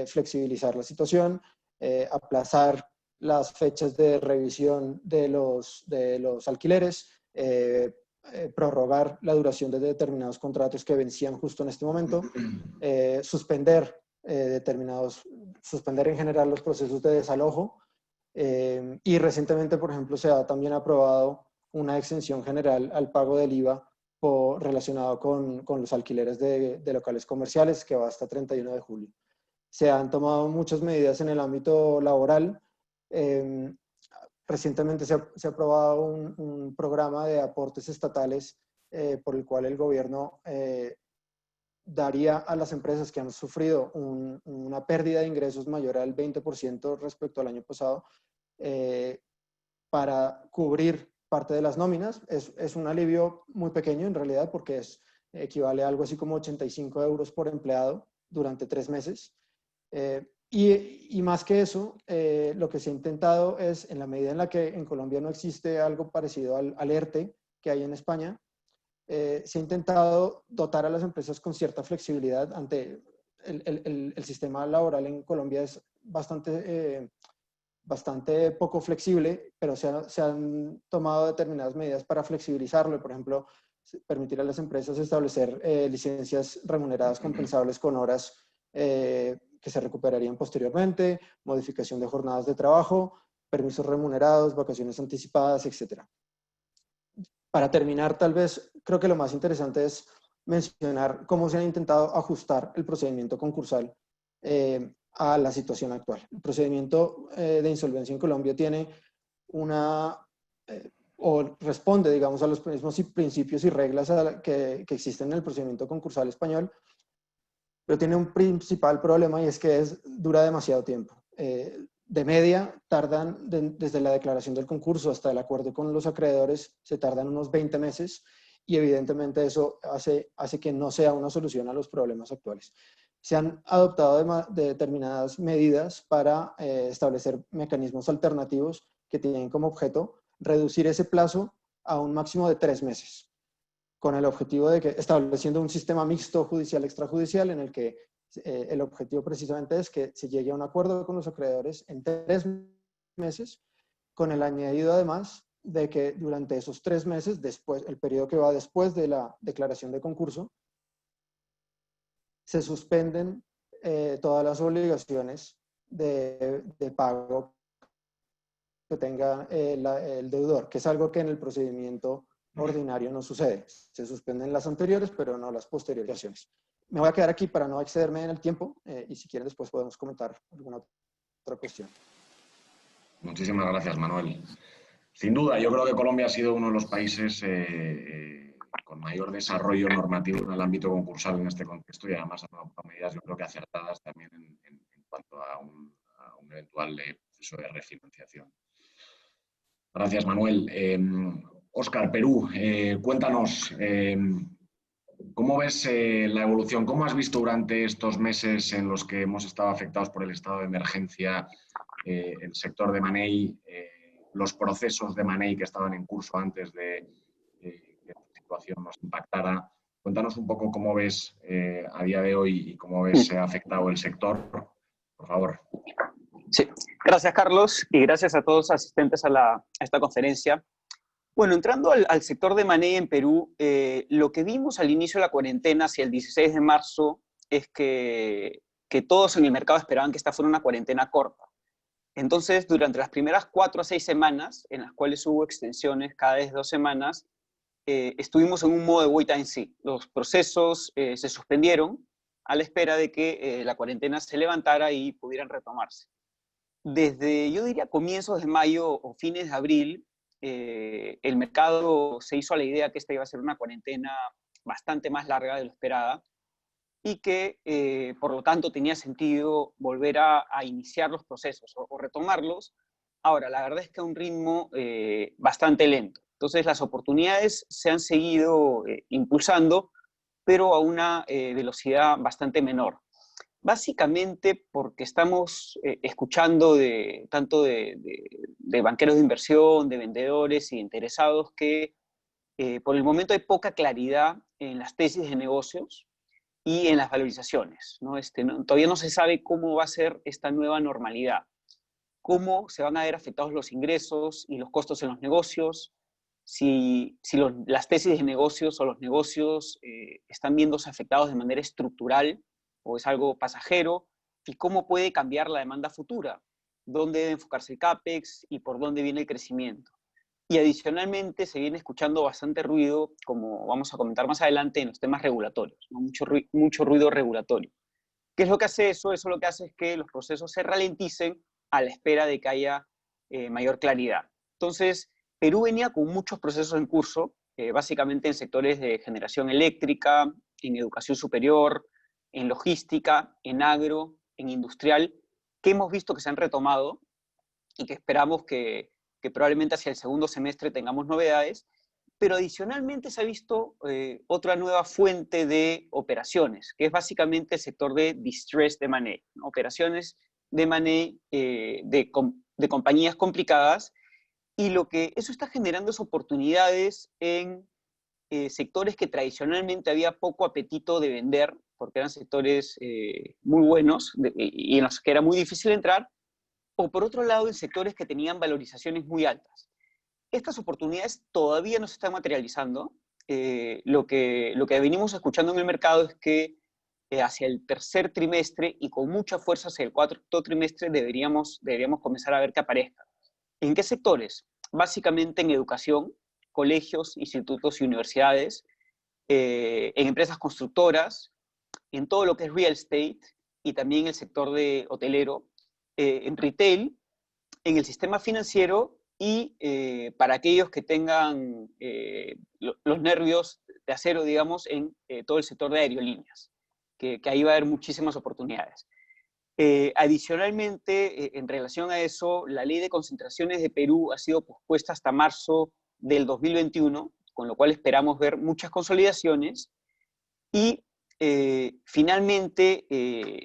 flexibilizar la situación, aplazar las fechas de revisión de los alquileres, prorrogar la duración de determinados contratos que vencían justo en este momento, suspender en general los procesos de desalojo, y recientemente, por ejemplo, se ha también aprobado una exención general al pago del IVA relacionado con los alquileres de locales comerciales, que va hasta 31 de julio. Se han tomado muchas medidas en el ámbito laboral. Recientemente se ha aprobado un programa de aportes estatales por el cual el gobierno daría a las empresas que han sufrido una pérdida de ingresos mayor al 20% respecto al año pasado para cubrir parte de las nóminas. Es un alivio muy pequeño en realidad, porque equivale a algo así como 85 euros por empleado durante 3 meses. Y más que eso, lo que se ha intentado es, en la medida en la que en Colombia no existe algo parecido al ERTE que hay en España, se ha intentado dotar a las empresas con cierta flexibilidad ante el sistema laboral en Colombia es bastante poco flexible, pero se han tomado determinadas medidas para flexibilizarlo. Por ejemplo, permitir a las empresas establecer licencias remuneradas compensables con horas que se recuperarían posteriormente, modificación de jornadas de trabajo, permisos remunerados, vacaciones anticipadas, etc. Para terminar, tal vez creo que lo más interesante es mencionar cómo se ha intentado ajustar el procedimiento concursal a la situación actual. El procedimiento de insolvencia en Colombia tiene o responde, digamos, a los mismos principios y reglas que existen en el procedimiento concursal español, pero tiene un principal problema y es que dura demasiado tiempo. De media, tardan desde la declaración del concurso hasta el acuerdo con los acreedores, se tardan unos 20 meses y evidentemente eso hace que no sea una solución a los problemas actuales. Se han adoptado determinadas medidas para establecer mecanismos alternativos que tienen como objeto reducir ese plazo a un máximo de 3 meses, con el objetivo de que estableciendo un sistema mixto judicial-extrajudicial en el que el objetivo precisamente es que se llegue a un acuerdo con los acreedores en 3 meses, con el añadido además de que durante esos 3 meses, el periodo que va después de la declaración de concurso, se suspenden todas las obligaciones de pago que tenga el deudor, que es algo que en el procedimiento ordinario no sucede. Se suspenden las anteriores, pero no las posteriores. Me voy a quedar aquí para no excederme en el tiempo y si quieren después podemos comentar alguna otra cuestión. Muchísimas gracias, Manuel. Sin duda, yo creo que Colombia ha sido uno de los países con mayor desarrollo normativo en el ámbito concursal en este contexto y además ha adoptado medidas, yo creo que acertadas también en cuanto a un eventual proceso de refinanciación. Gracias, Manuel. Óscar, Perú, cuéntanos, ¿cómo ves la evolución? ¿Cómo has visto durante estos meses en los que hemos estado afectados por el estado de emergencia el sector de Manei, los procesos de Manei que estaban en curso antes de que esta situación nos impactara? Cuéntanos un poco cómo ves a día de hoy y cómo ves se ha afectado el sector, por favor. Sí, gracias Carlos y gracias a todos los asistentes a esta conferencia. Bueno, entrando al sector de Manei en Perú, lo que vimos al inicio de la cuarentena, hacia el 16 de marzo, es que todos en el mercado esperaban que esta fuera una cuarentena corta. Entonces, durante las primeras 4 a 6 semanas, en las cuales hubo extensiones cada vez 2 semanas, estuvimos en un modo de wait and see. Los procesos se suspendieron a la espera de que la cuarentena se levantara y pudieran retomarse. Desde, yo diría, comienzos de mayo o fines de abril, el mercado se hizo a la idea que esta iba a ser una cuarentena bastante más larga de lo esperada y que, por lo tanto, tenía sentido volver a iniciar los procesos o retomarlos. Ahora, la verdad es que a un ritmo bastante lento. Entonces, las oportunidades se han seguido impulsando, pero a una velocidad bastante menor. Básicamente porque estamos escuchando tanto de banqueros de inversión, de vendedores y interesados que por el momento hay poca claridad en las tesis de negocios y en las valorizaciones, ¿no? Todavía no se sabe cómo va a ser esta nueva normalidad, cómo se van a ver afectados los ingresos y los costos en los negocios, si las tesis de negocios o los negocios están viéndose afectados de manera estructural o es algo pasajero, y cómo puede cambiar la demanda futura, dónde debe enfocarse el CAPEX y por dónde viene el crecimiento. Y adicionalmente se viene escuchando bastante ruido, como vamos a comentar más adelante, en los temas regulatorios, ¿no? Mucho ruido regulatorio. ¿Qué es lo que hace eso? Eso lo que hace es que los procesos se ralenticen a la espera de que haya mayor claridad. Entonces, Perú venía con muchos procesos en curso, básicamente en sectores de generación eléctrica, en educación superior, en logística, en agro, en industrial, que hemos visto que se han retomado y que esperamos que probablemente hacia el segundo semestre tengamos novedades, pero adicionalmente se ha visto otra nueva fuente de operaciones, que es básicamente el sector de distressed M&A, ¿no? Operaciones de M&A de compañías complicadas, y lo que eso está generando es oportunidades en sectores que tradicionalmente había poco apetito de vender, porque eran sectores muy buenos y en los que era muy difícil entrar, o por otro lado en sectores que tenían valorizaciones muy altas. Estas oportunidades todavía no se están materializando. Lo que venimos escuchando en el mercado es que hacia el tercer trimestre y con mucha fuerza hacia el cuarto trimestre deberíamos comenzar a ver que aparezcan. ¿En qué sectores? Básicamente en educación, colegios, institutos y universidades, en empresas constructoras, en todo lo que es real estate y también en el sector de hotelero, en retail, en el sistema financiero y para aquellos que tengan los nervios de acero, digamos, en todo el sector de aerolíneas, que ahí va a haber muchísimas oportunidades. Adicionalmente, en relación a eso, la ley de concentraciones de Perú ha sido pospuesta hasta marzo del 2021, con lo cual esperamos ver muchas consolidaciones. Y finalmente,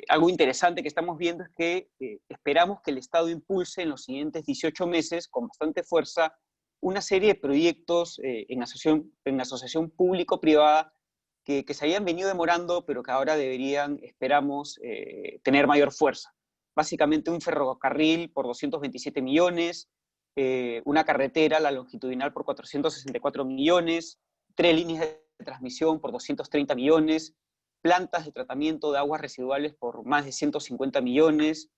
algo interesante que estamos viendo es que esperamos que el Estado impulse en los siguientes 18 meses, con bastante fuerza, una serie de proyectos en asociación público-privada que se habían venido demorando, pero que ahora deberían, esperamos, tener mayor fuerza. Básicamente un ferrocarril por 227 millones, una carretera, la longitudinal, por 464 millones, 3 líneas de transmisión por 230 millones, plantas de tratamiento de aguas residuales por más de 150 millones,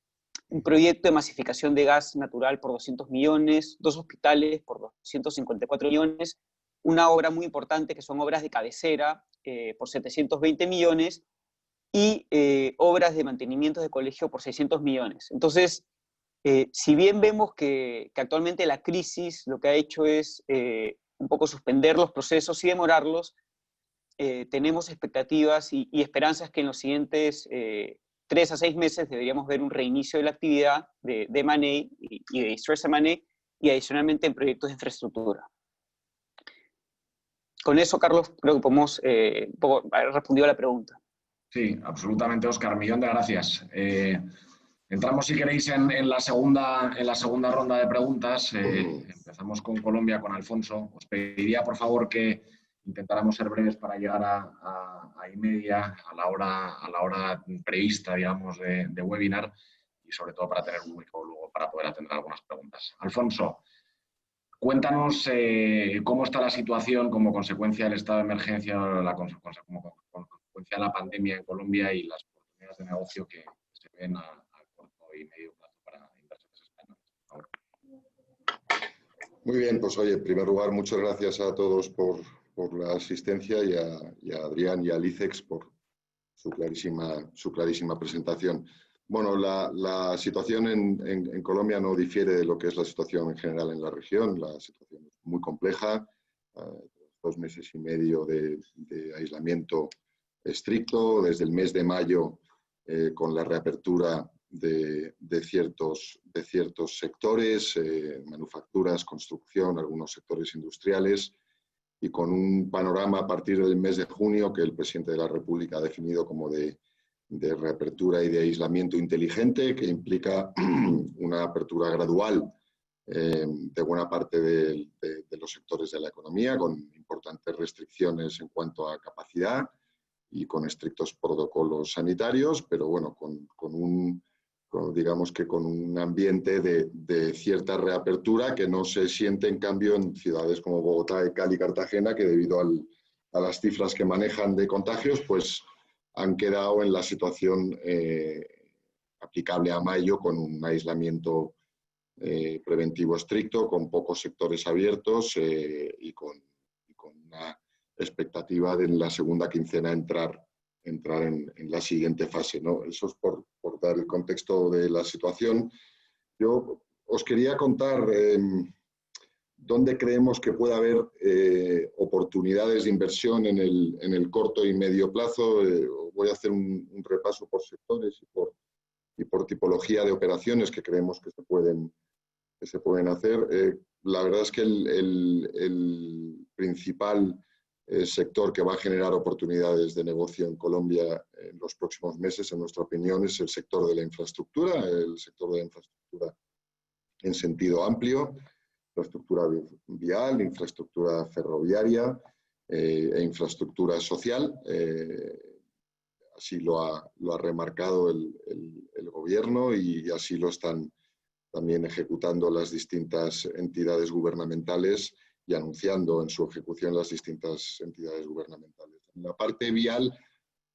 un proyecto de masificación de gas natural por 200 millones, 2 hospitales por 254 millones, una obra muy importante que son obras de cabecera por 720 millones y obras de mantenimiento de colegio por 600 millones. Entonces, si bien vemos que actualmente la crisis lo que ha hecho es un poco suspender los procesos y demorarlos, tenemos expectativas y esperanzas que en los siguientes 3 a 6 meses deberíamos ver un reinicio de la actividad de M&A y de Distress M&A y adicionalmente en proyectos de infraestructura. Con eso, Carlos, creo que podemos haber respondido a la pregunta. Sí, absolutamente, Óscar. Millón de gracias. Entramos, si queréis, en la segunda ronda de preguntas. Empezamos con Colombia, con Alfonso. Os pediría, por favor, que intentáramos ser breves para llegar a 1:30, a la hora prevista, digamos, de webinar, y sobre todo para tener un hueco luego para poder atender algunas preguntas. Alfonso, cuéntanos cómo está la situación como consecuencia del estado de emergencia, como consecuencia de la pandemia en Colombia y las oportunidades de negocio que se ven a corto y medio plazo para inversores españoles. Por favor. Muy bien, pues oye, en primer lugar, muchas gracias a todos por la asistencia y a Adrián y a Licex por su clarísima presentación. Bueno, la situación en Colombia no difiere de lo que es la situación en general en la región. La situación es muy compleja, 2 meses y medio de aislamiento estricto, desde el mes de mayo con la reapertura de ciertos sectores, manufacturas, construcción, algunos sectores industriales, y con un panorama a partir del mes de junio que el presidente de la República ha definido como de reapertura y de aislamiento inteligente, que implica una apertura gradual de buena parte de los sectores de la economía, con importantes restricciones en cuanto a capacidad y con estrictos protocolos sanitarios, pero bueno, digamos que con un ambiente de cierta reapertura que no se siente, en cambio, en ciudades como Bogotá, Cali y Cartagena, que debido a las cifras que manejan de contagios, pues han quedado en la situación aplicable a mayo, con un aislamiento preventivo estricto, con pocos sectores abiertos y con una expectativa de en la segunda quincena entrar en la siguiente fase, ¿no? Eso es por dar el contexto de la situación. Yo os quería contar dónde creemos que puede haber oportunidades de inversión en el corto y medio plazo. Voy a hacer un repaso por sectores y por tipología de operaciones que creemos que se pueden hacer. La verdad es que el principal sector que va a generar oportunidades de negocio en Colombia en los próximos meses, en nuestra opinión, es el sector de la infraestructura, en sentido amplio, infraestructura vial, infraestructura ferroviaria e infraestructura social. Así lo ha remarcado el gobierno y así lo están también ejecutando las distintas entidades gubernamentales y anunciando en su ejecución las distintas entidades gubernamentales. En la parte vial,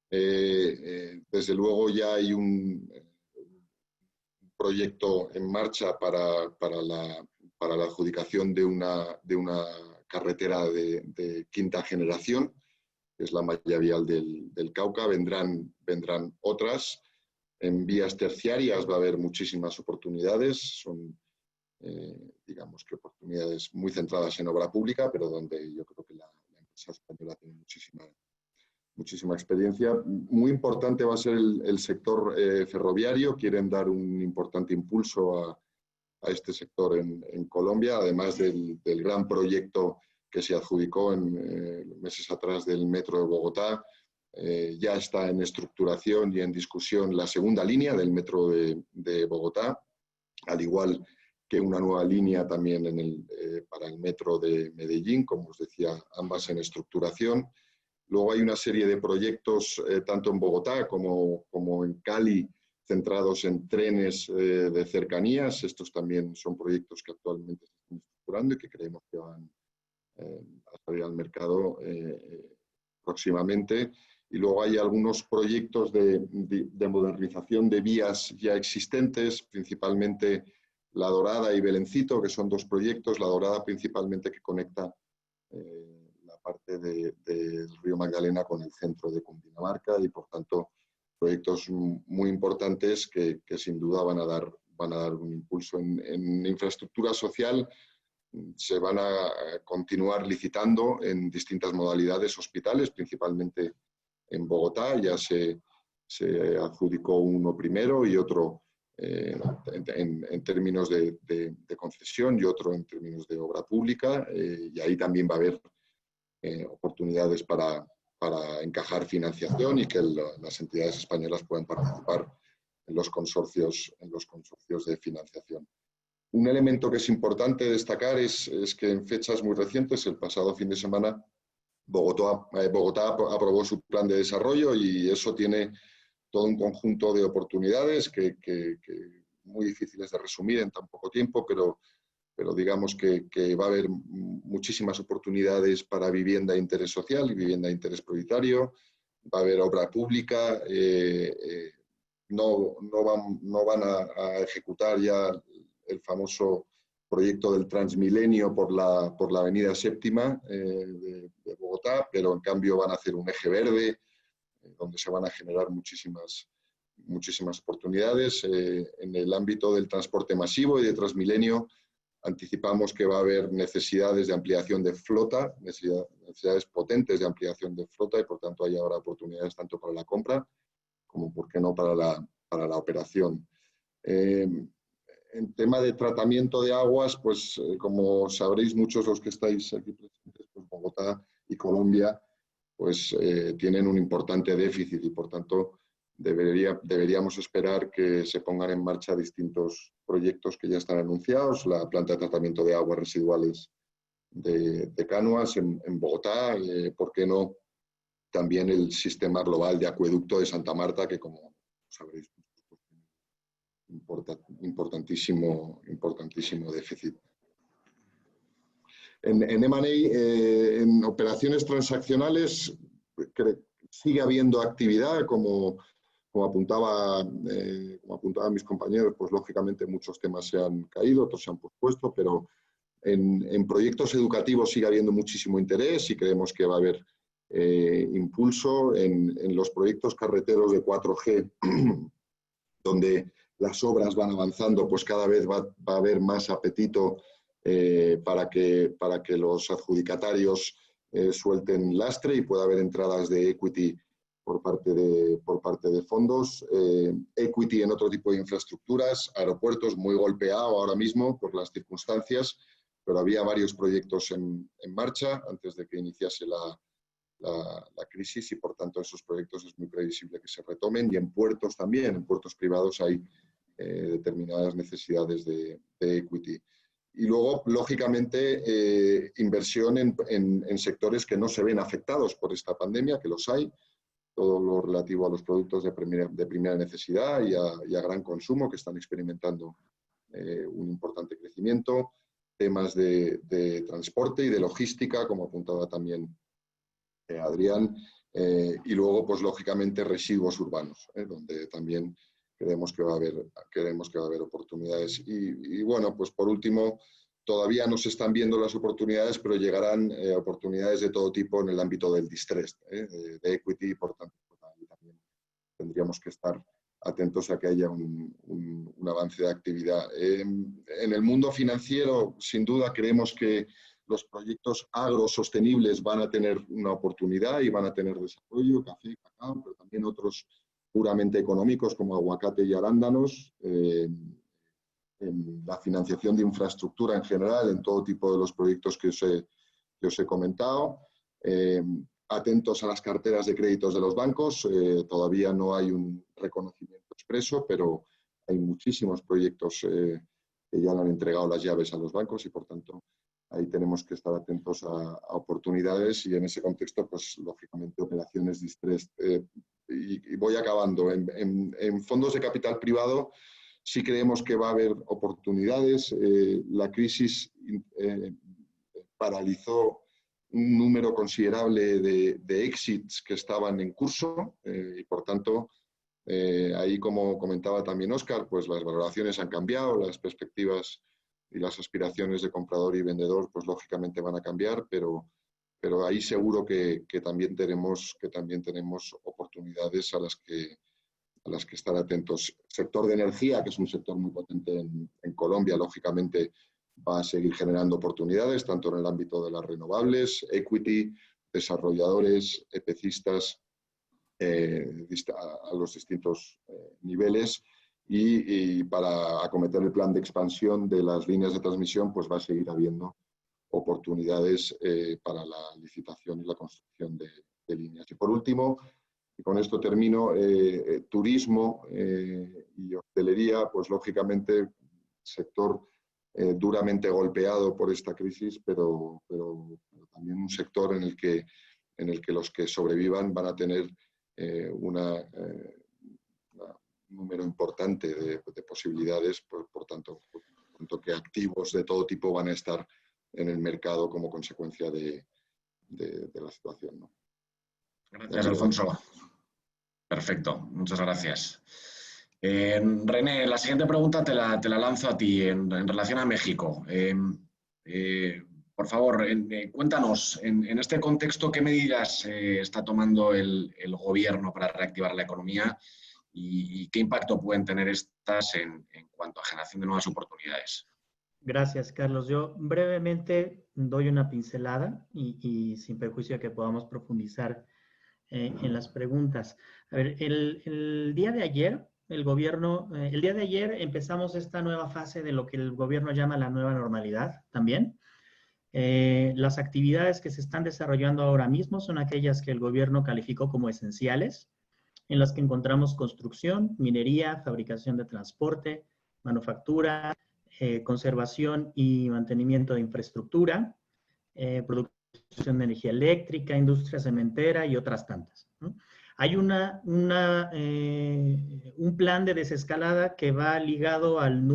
desde luego ya hay un proyecto en marcha para la adjudicación de una carretera de quinta generación, que es la malla vial del Cauca. Vendrán otras. En vías terciarias va a haber muchísimas oportunidades. Son, digamos que oportunidades muy centradas en obra pública, pero donde yo creo que la empresa española tiene muchísima experiencia. Muy importante va a ser el sector ferroviario. Quieren dar un importante impulso a este sector en Colombia, además del gran proyecto que se adjudicó meses atrás del Metro de Bogotá. Ya está en estructuración y en discusión la segunda línea del Metro de Bogotá, al igual que una nueva línea también para el Metro de Medellín, como os decía, ambas en estructuración. Luego hay una serie de proyectos, tanto en Bogotá como en Cali, centrados en trenes de cercanías. Estos también son proyectos que actualmente se están estructurando y que creemos que van a salir al mercado próximamente. Y luego hay algunos proyectos de modernización de vías ya existentes, principalmente La Dorada y Belencito, que son dos proyectos. La Dorada principalmente que conecta la parte del río Magdalena con el centro de Cundinamarca y, por tanto, proyectos muy importantes que sin duda van a dar un impulso. En infraestructura social se van a continuar licitando en distintas modalidades hospitales, principalmente en Bogotá. Ya se adjudicó uno primero y otro en términos de concesión y otro en términos de obra pública, y ahí también va a haber oportunidades para encajar financiación y que las entidades españolas puedan participar en los consorcios de financiación. Un elemento que es importante destacar es que en fechas muy recientes, el pasado fin de semana, Bogotá aprobó su plan de desarrollo y eso tiene todo un conjunto de oportunidades que muy difíciles de resumir en tan poco tiempo, pero digamos que va a haber muchísimas oportunidades para vivienda de interés social y vivienda de interés prioritario. Va a haber obra pública. No van a ejecutar ya el famoso proyecto del Transmilenio por la avenida Séptima de Bogotá, pero en cambio van a hacer un eje verde donde se van a generar muchísimas oportunidades. En el ámbito del transporte masivo y de Transmilenio anticipamos que va a haber necesidades de ampliación de flota, necesidades potentes de ampliación de flota y por tanto hay ahora oportunidades tanto para la compra como, ¿por qué no?, para la operación. En tema de tratamiento de aguas, pues como sabréis muchos los que estáis aquí presentes, pues Bogotá y Colombia pues tienen un importante déficit y por tanto deberíamos esperar que se pongan en marcha distintos proyectos que ya están anunciados. La planta de tratamiento de aguas residuales de Cánovas en Bogotá, ¿por qué no? También el sistema global de acueducto de Santa Marta, que como sabréis, importantísimo déficit. En M&A, en operaciones transaccionales, sigue habiendo actividad, como apuntaban mis compañeros, pues lógicamente muchos temas se han caído, otros se han pospuesto, pero en proyectos educativos sigue habiendo muchísimo interés y creemos que va a haber impulso en los proyectos carreteros de 4G, donde las obras van avanzando, pues cada vez va a haber más apetito para que los adjudicatarios suelten lastre y pueda haber entradas de equity por parte de fondos, equity en otro tipo de infraestructuras, aeropuertos muy golpeado ahora mismo por las circunstancias, pero había varios proyectos en marcha antes de que iniciase la crisis, y por tanto esos proyectos es muy previsible que se retomen, y en puertos también, en puertos privados hay determinadas necesidades de equity. Y luego, lógicamente, inversión en sectores que no se ven afectados por esta pandemia, que los hay, todo lo relativo a los productos de primera necesidad y a gran consumo, que están experimentando un importante crecimiento, temas de transporte y de logística, como apuntaba también Adrián, y luego, pues lógicamente, residuos urbanos, donde también creemos que va a haber oportunidades. Y bueno, pues por último, todavía no se están viendo las oportunidades, pero llegarán oportunidades de todo tipo en el ámbito del distress, de equity, y por tanto también tendríamos que estar atentos a que haya un avance de actividad. En el mundo financiero, sin duda, creemos que los proyectos agrosostenibles van a tener una oportunidad y van a tener desarrollo, café, cacao, pero también otros puramente económicos como aguacate y arándanos, en la financiación de infraestructura en general, en todo tipo de los proyectos que os he comentado. Atentos a las carteras de créditos de los bancos, todavía no hay un reconocimiento expreso, pero hay muchísimos proyectos que ya le han entregado las llaves a los bancos, y por tanto ahí tenemos que estar atentos a oportunidades, y en ese contexto, pues lógicamente, operaciones distress. Y voy acabando. En fondos de capital privado sí creemos que va a haber oportunidades. La crisis paralizó un número considerable de exits que estaban en curso, y por tanto, ahí, como comentaba también Óscar, pues las valoraciones han cambiado, las perspectivas y las aspiraciones de comprador y vendedor, pues lógicamente van a cambiar, pero ahí seguro que también tenemos oportunidades a las que estar atentos. Sector de energía, que es un sector muy potente en Colombia, lógicamente va a seguir generando oportunidades, tanto en el ámbito de las renovables, equity, desarrolladores, EPCistas, a los distintos niveles, y para acometer el plan de expansión de las líneas de transmisión, pues va a seguir habiendo oportunidades para la licitación y la construcción de líneas. Y por último, y con esto termino, turismo y hostelería, pues lógicamente sector duramente golpeado por esta crisis, pero también un sector en el que los que sobrevivan van a tener un número importante de posibilidades, por tanto que activos de todo tipo van a estar en el mercado como consecuencia de la situación, ¿no? Gracias, Alfonso. Perfecto, muchas gracias. René, la siguiente pregunta te la lanzo a ti en relación a México. Por favor, cuéntanos, en este contexto, ¿qué medidas está tomando el gobierno para reactivar la economía y qué impacto pueden tener estas en cuanto a generación de nuevas oportunidades? Gracias, Carlos. Yo brevemente doy una pincelada y sin perjuicio de que podamos profundizar en las preguntas. A ver, el día de ayer, el día de ayer empezamos esta nueva fase de lo que el gobierno llama la nueva normalidad también. Las actividades que se están desarrollando ahora mismo son aquellas que el gobierno calificó como esenciales, en las que encontramos construcción, minería, fabricación de transporte, manufactura, conservación y mantenimiento de infraestructura, producción de energía eléctrica, industria cementera y otras tantas, ¿no? Hay un plan de desescalada que va ligado al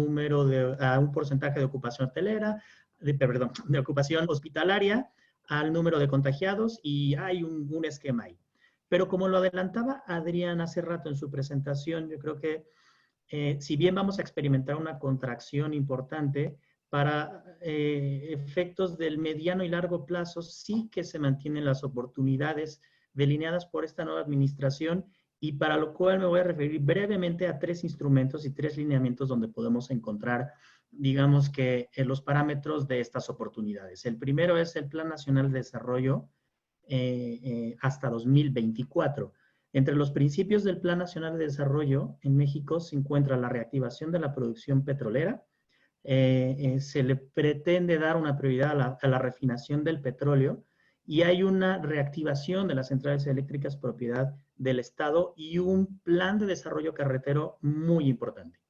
a un porcentaje de ocupación hotelera, de ocupación hospitalaria, al número de contagiados, y hay un esquema ahí. Pero como lo adelantaba Adrián hace rato en su presentación, yo creo que si bien vamos a experimentar una contracción importante, para efectos del mediano y largo plazo sí que se mantienen las oportunidades delineadas por esta nueva administración, y para lo cual me voy a referir brevemente a 3 instrumentos y 3 lineamientos donde podemos encontrar, digamos que, los parámetros de estas oportunidades. El primero es el Plan Nacional de Desarrollo hasta 2024. Entre los principios del Plan Nacional de Desarrollo en México se encuentra la reactivación de la producción petrolera. Se le pretende dar una prioridad a la refinación del petróleo y hay una reactivación de las centrales eléctricas propiedad del Estado y un plan de desarrollo carretero muy importante.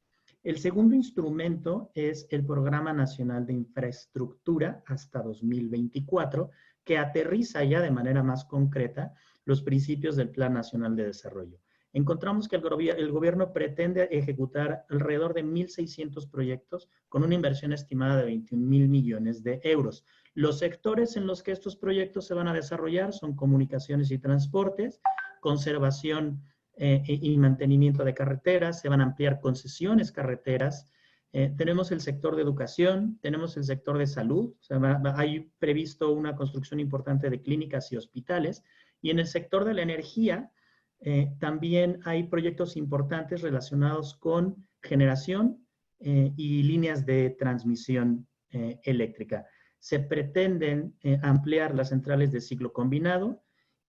El segundo instrumento es el Programa Nacional de Infraestructura hasta 2024, que aterriza ya de manera más concreta los principios del Plan Nacional de Desarrollo. Encontramos que el gobierno pretende ejecutar alrededor de 1.600 proyectos con una inversión estimada de 21.000 millones de euros. Los sectores en los que estos proyectos se van a desarrollar son comunicaciones y transportes, conservación y mantenimiento de carreteras, se van a ampliar concesiones carreteras, tenemos el sector de educación, tenemos el sector de salud, o sea, hay previsto una construcción importante de clínicas y hospitales, y en el sector de la energía también hay proyectos importantes relacionados con generación y líneas de transmisión eléctrica. Se pretenden ampliar las centrales de ciclo combinado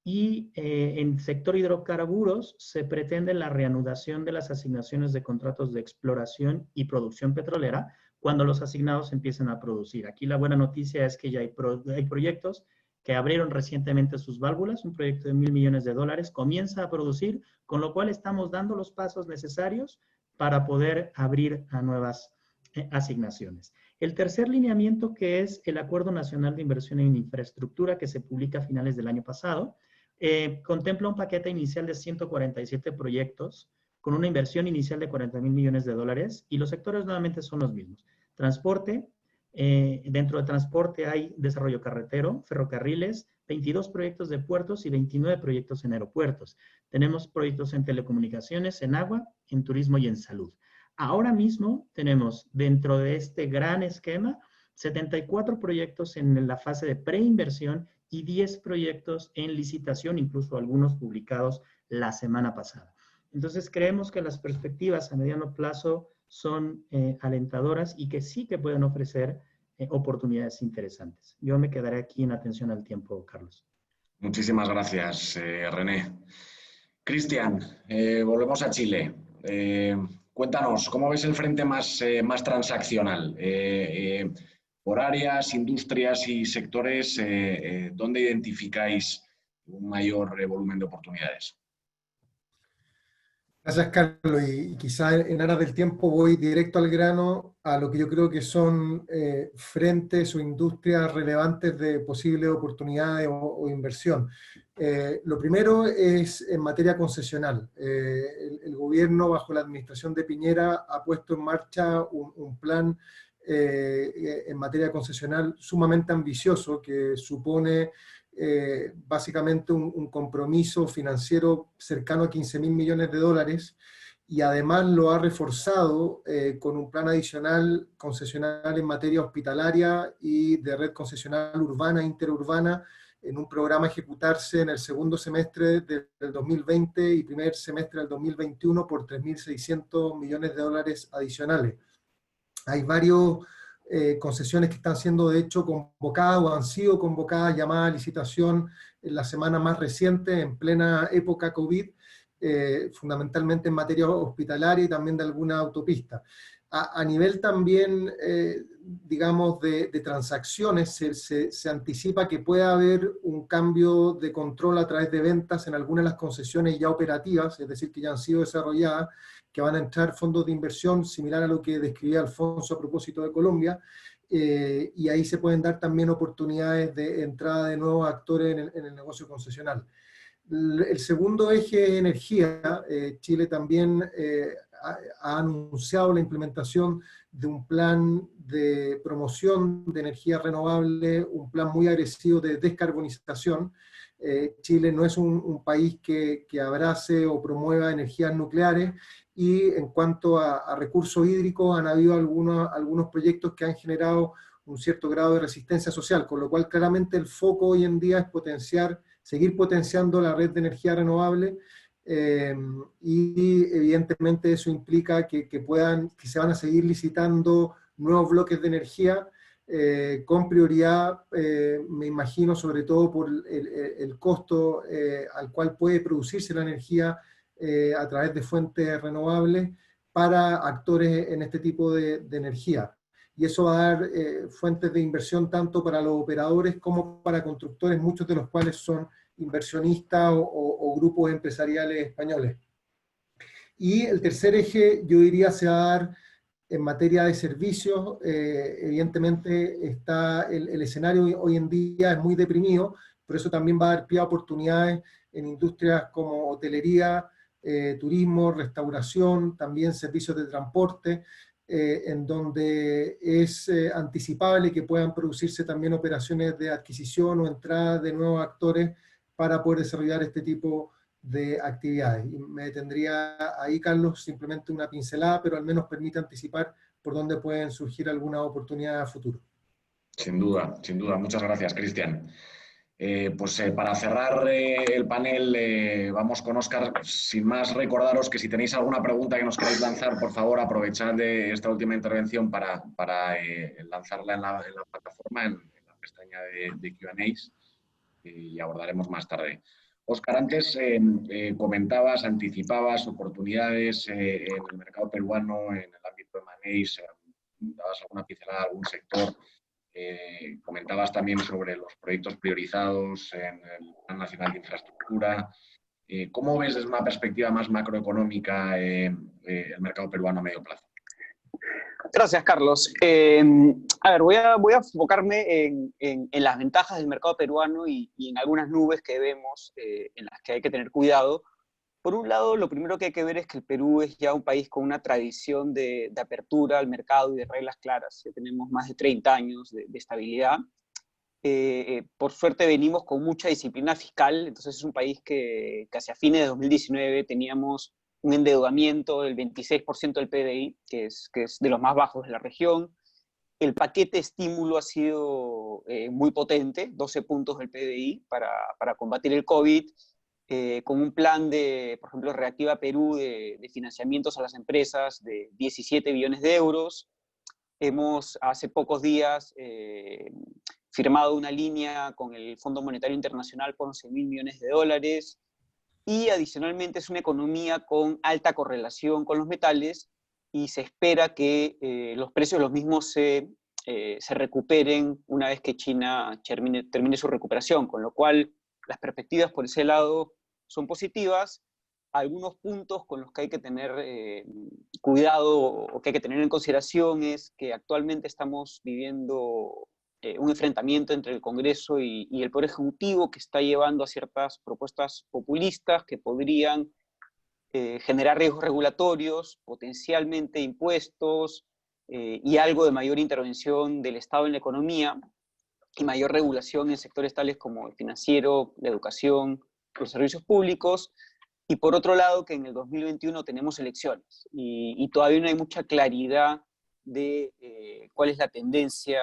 y en el sector hidrocarburos se pretende la reanudación de las asignaciones de contratos de exploración y producción petrolera cuando los asignados empiecen a producir. Aquí la buena noticia es que ya hay proyectos que abrieron recientemente sus válvulas, un proyecto de $1.000 millones comienza a producir, con lo cual estamos dando los pasos necesarios para poder abrir a nuevas asignaciones. El tercer lineamiento, que es el Acuerdo Nacional de Inversión en Infraestructura, que se publica a finales del año pasado, contempla un paquete inicial de 147 proyectos con una inversión inicial de $40.000 millones y los sectores nuevamente son los mismos. Transporte, dentro de transporte hay desarrollo carretero, ferrocarriles, 22 proyectos de puertos y 29 proyectos en aeropuertos. Tenemos proyectos en telecomunicaciones, en agua, en turismo y en salud. Ahora mismo tenemos dentro de este gran esquema 74 proyectos en la fase de preinversión y 10 proyectos en licitación, incluso algunos publicados la semana pasada. Entonces creemos que las perspectivas a mediano plazo son alentadoras y que sí que pueden ofrecer oportunidades interesantes. Yo me quedaré aquí en atención al tiempo, Carlos. Muchísimas gracias, René. Cristian, volvemos a Chile. Cuéntanos, ¿cómo ves el frente más transaccional? Por áreas, industrias y sectores, ¿dónde identificáis un mayor volumen de oportunidades? Gracias, Carlos. Y quizá en aras del tiempo voy directo al grano a lo que yo creo que son frentes o industrias relevantes de posibles oportunidades o inversión. Lo primero es en materia concesional. El gobierno, bajo la administración de Piñera, ha puesto en marcha un plan en materia concesional sumamente ambicioso que supone básicamente un compromiso financiero cercano a $15.000 millones y además lo ha reforzado con un plan adicional concesional en materia hospitalaria y de red concesional urbana e interurbana en un programa a ejecutarse en el segundo semestre del 2020 y primer semestre del 2021 por $3.600 millones adicionales. Hay varios concesiones que están siendo de hecho convocadas o han sido convocadas, llamadas a licitación en la semana más reciente, en plena época COVID, fundamentalmente en materia hospitalaria y también de alguna autopista. A nivel también, digamos, de transacciones, se anticipa que pueda haber un cambio de control a través de ventas en algunas de las concesiones ya operativas, es decir, que ya han sido desarrolladas, que van a entrar fondos de inversión similar a lo que describía Alfonso a propósito de Colombia, y ahí se pueden dar también oportunidades de entrada de nuevos actores en el negocio concesional. El segundo eje es energía. Chile también ha anunciado la implementación de un plan de promoción de energía renovable, un plan muy agresivo de descarbonización. Chile no es un país que abrace o promueva energías nucleares, y en cuanto a recursos hídricos han habido algunos proyectos que han generado un cierto grado de resistencia social, con lo cual claramente el foco hoy en día es seguir potenciando la red de energía renovable, y evidentemente eso implica que se van a seguir licitando nuevos bloques de energía con prioridad, me imagino, sobre todo por el costo al cual puede producirse la energía a través de fuentes renovables para actores en este tipo de energía. y eso va a dar fuentes de inversión tanto para los operadores como para constructores, muchos de los cuales son inversionistas o grupos empresariales españoles. Y el tercer eje, yo diría, se va a dar en materia de servicios. Evidentemente está el escenario hoy en día es muy deprimido, pero eso también va a dar pie a oportunidades en industrias como hotelería, turismo, restauración, también servicios de transporte, en donde es anticipable que puedan producirse también operaciones de adquisición o entrada de nuevos actores para poder desarrollar este tipo de actividades. Y me detendría ahí, Carlos, simplemente una pincelada, pero al menos permite anticipar por dónde pueden surgir algunas oportunidades a futuro. Sin duda, sin duda. Muchas gracias, Cristian. Para cerrar el panel, vamos con Óscar. Sin más, recordaros que si tenéis alguna pregunta que nos queráis lanzar, por favor, aprovechad esta última intervención para lanzarla en la plataforma, en la pestaña de Q&As, y abordaremos más tarde. Óscar, antes comentabas, anticipabas oportunidades en el mercado peruano, en el ámbito de M&As, dabas alguna pincelada a algún sector. Comentabas también sobre los proyectos priorizados en el Plan Nacional de Infraestructura. ¿Cómo ves desde una perspectiva más macroeconómica el mercado peruano a medio plazo? Gracias, Carlos. A ver, voy a enfocarme en las ventajas del mercado peruano y en algunas nubes que vemos en las que hay que tener cuidado. Por un lado, lo primero que hay que ver es que el Perú es ya un país con una tradición de apertura al mercado y de reglas claras. Ya tenemos más de 30 años de estabilidad. Por suerte venimos con mucha disciplina fiscal, entonces es un país que hacia fines de 2019 teníamos un endeudamiento del 26% del PBI, que es de los más bajos de la región. El paquete estímulo ha sido muy potente, 12 puntos del PBI para combatir el COVID, con un plan de, por ejemplo, Reactiva Perú de financiamientos a las empresas de 17 billones de euros. Hemos hace pocos días firmado una línea con el Fondo Monetario Internacional por 11.000 millones de dólares, y adicionalmente es una economía con alta correlación con los metales y se espera que los precios de los mismos se recuperen una vez que China termine su recuperación, con lo cual las perspectivas por ese lado son positivas. Algunos puntos con los que hay que tener cuidado o que hay que tener en consideración es que actualmente estamos viviendo un enfrentamiento entre el Congreso y el Poder Ejecutivo, que está llevando a ciertas propuestas populistas que podrían generar riesgos regulatorios, potencialmente impuestos y algo de mayor intervención del Estado en la economía y mayor regulación en sectores tales como el financiero, la educación, los servicios públicos. Y por otro lado, que en el 2021 tenemos elecciones y todavía no hay mucha claridad de cuál es la tendencia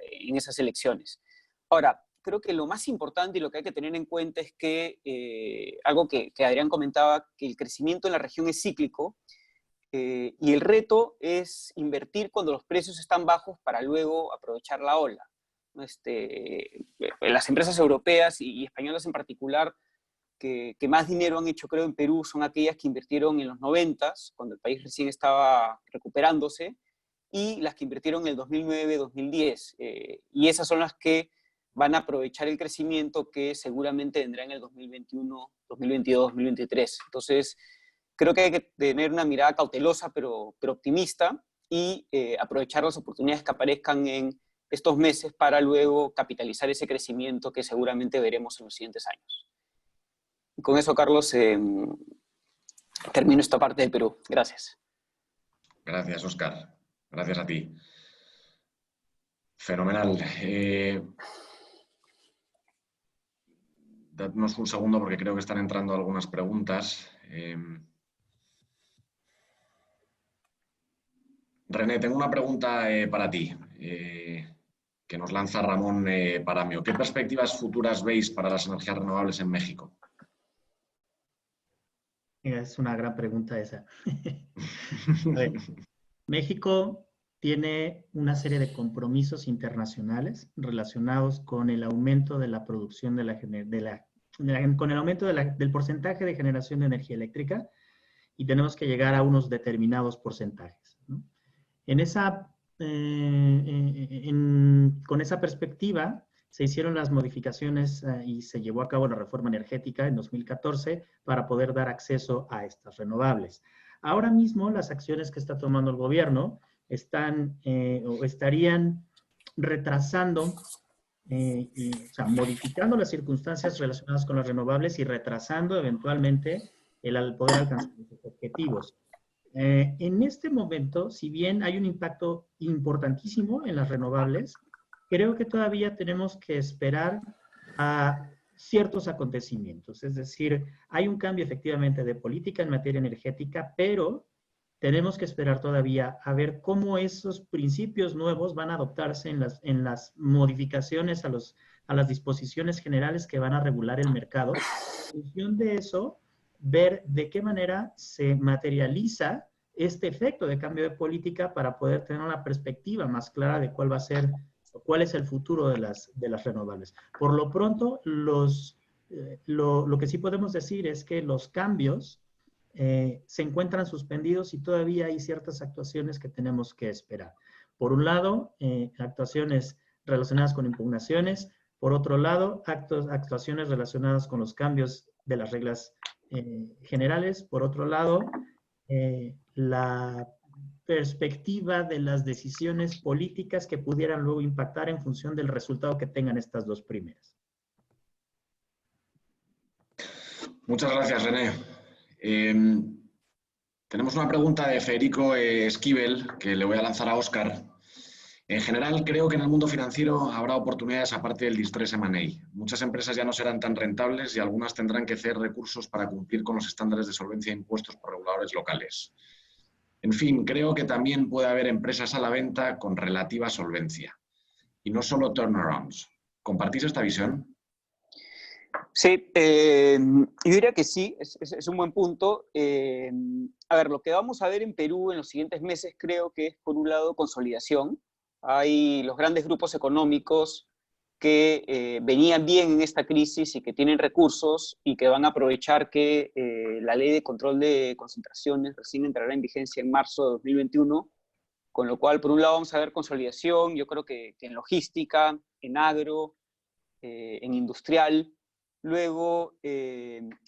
en esas elecciones. Ahora, creo que lo más importante y lo que hay que tener en cuenta es que, algo que Adrián comentaba, que el crecimiento en la región es cíclico, y el reto es invertir cuando los precios están bajos para luego aprovechar la ola. Las empresas europeas y españolas en particular que más dinero han hecho, creo, en Perú son aquellas que invirtieron en los 90s, cuando el país recién estaba recuperándose, y las que invirtieron en el 2009-2010. Y esas son las que van a aprovechar el crecimiento que seguramente vendrá en el 2021, 2022, 2023. Entonces, creo que hay que tener una mirada cautelosa, pero optimista, y aprovechar las oportunidades que aparezcan en estos meses para luego capitalizar ese crecimiento que seguramente veremos en los siguientes años. Y con eso, Carlos, termino esta parte del Perú. Gracias. Gracias, Óscar. Gracias a ti. Fenomenal. Dadnos un segundo porque creo que están entrando algunas preguntas. René, tengo una pregunta para ti, que nos lanza Ramón Paramio. ¿Qué perspectivas futuras veis para las energías renovables en México? Es una gran pregunta esa. A ver, México tiene una serie de compromisos internacionales relacionados con el aumento de la producción con el aumento del porcentaje de generación de energía eléctrica, y tenemos que llegar a unos determinados porcentajes, ¿no? En esa con esa perspectiva, se hicieron las modificaciones y se llevó a cabo la reforma energética en 2014 para poder dar acceso a estas renovables. Ahora mismo, las acciones que está tomando el gobierno están o estarían retrasando, o sea, modificando las circunstancias relacionadas con las renovables y retrasando eventualmente el poder alcanzar esos objetivos. En este momento, si bien hay un impacto importantísimo en las renovables, creo que todavía tenemos que esperar a ciertos acontecimientos. Es decir, hay un cambio efectivamente de política en materia energética, pero tenemos que esperar todavía a ver cómo esos principios nuevos van a adoptarse en las modificaciones a las disposiciones generales que van a regular el mercado. En función de eso, ver de qué manera se materializa este efecto de cambio de política para poder tener una perspectiva más clara de cuál va a ser, cuál es el futuro de las renovables. Por lo pronto, lo que sí podemos decir es que los cambios se encuentran suspendidos y todavía hay ciertas actuaciones que tenemos que esperar. Por un lado, actuaciones relacionadas con impugnaciones. Por otro lado, actuaciones relacionadas con los cambios de las reglas generales. Por otro lado, la perspectiva de las decisiones políticas que pudieran luego impactar en función del resultado que tengan estas dos primeras. Muchas gracias, René. Tenemos una pregunta de Federico Esquivel que le voy a lanzar a Óscar. En general, creo que en el mundo financiero habrá oportunidades aparte del distress M&A. Muchas empresas ya no serán tan rentables y algunas tendrán que ceder recursos para cumplir con los estándares de solvencia impuestos por reguladores locales. En fin, creo que también puede haber empresas a la venta con relativa solvencia y no solo turnarounds. ¿Compartís esta visión? Sí, yo diría que sí, es un buen punto. A ver, lo que vamos a ver en Perú en los siguientes meses creo que es, por un lado, consolidación. Hay los grandes grupos económicos que venían bien en esta crisis y que tienen recursos y que van a aprovechar que la ley de control de concentraciones recién entrará en vigencia en marzo de 2021, con lo cual, por un lado, vamos a ver consolidación, yo creo que en logística, en agro, en industrial. Luego,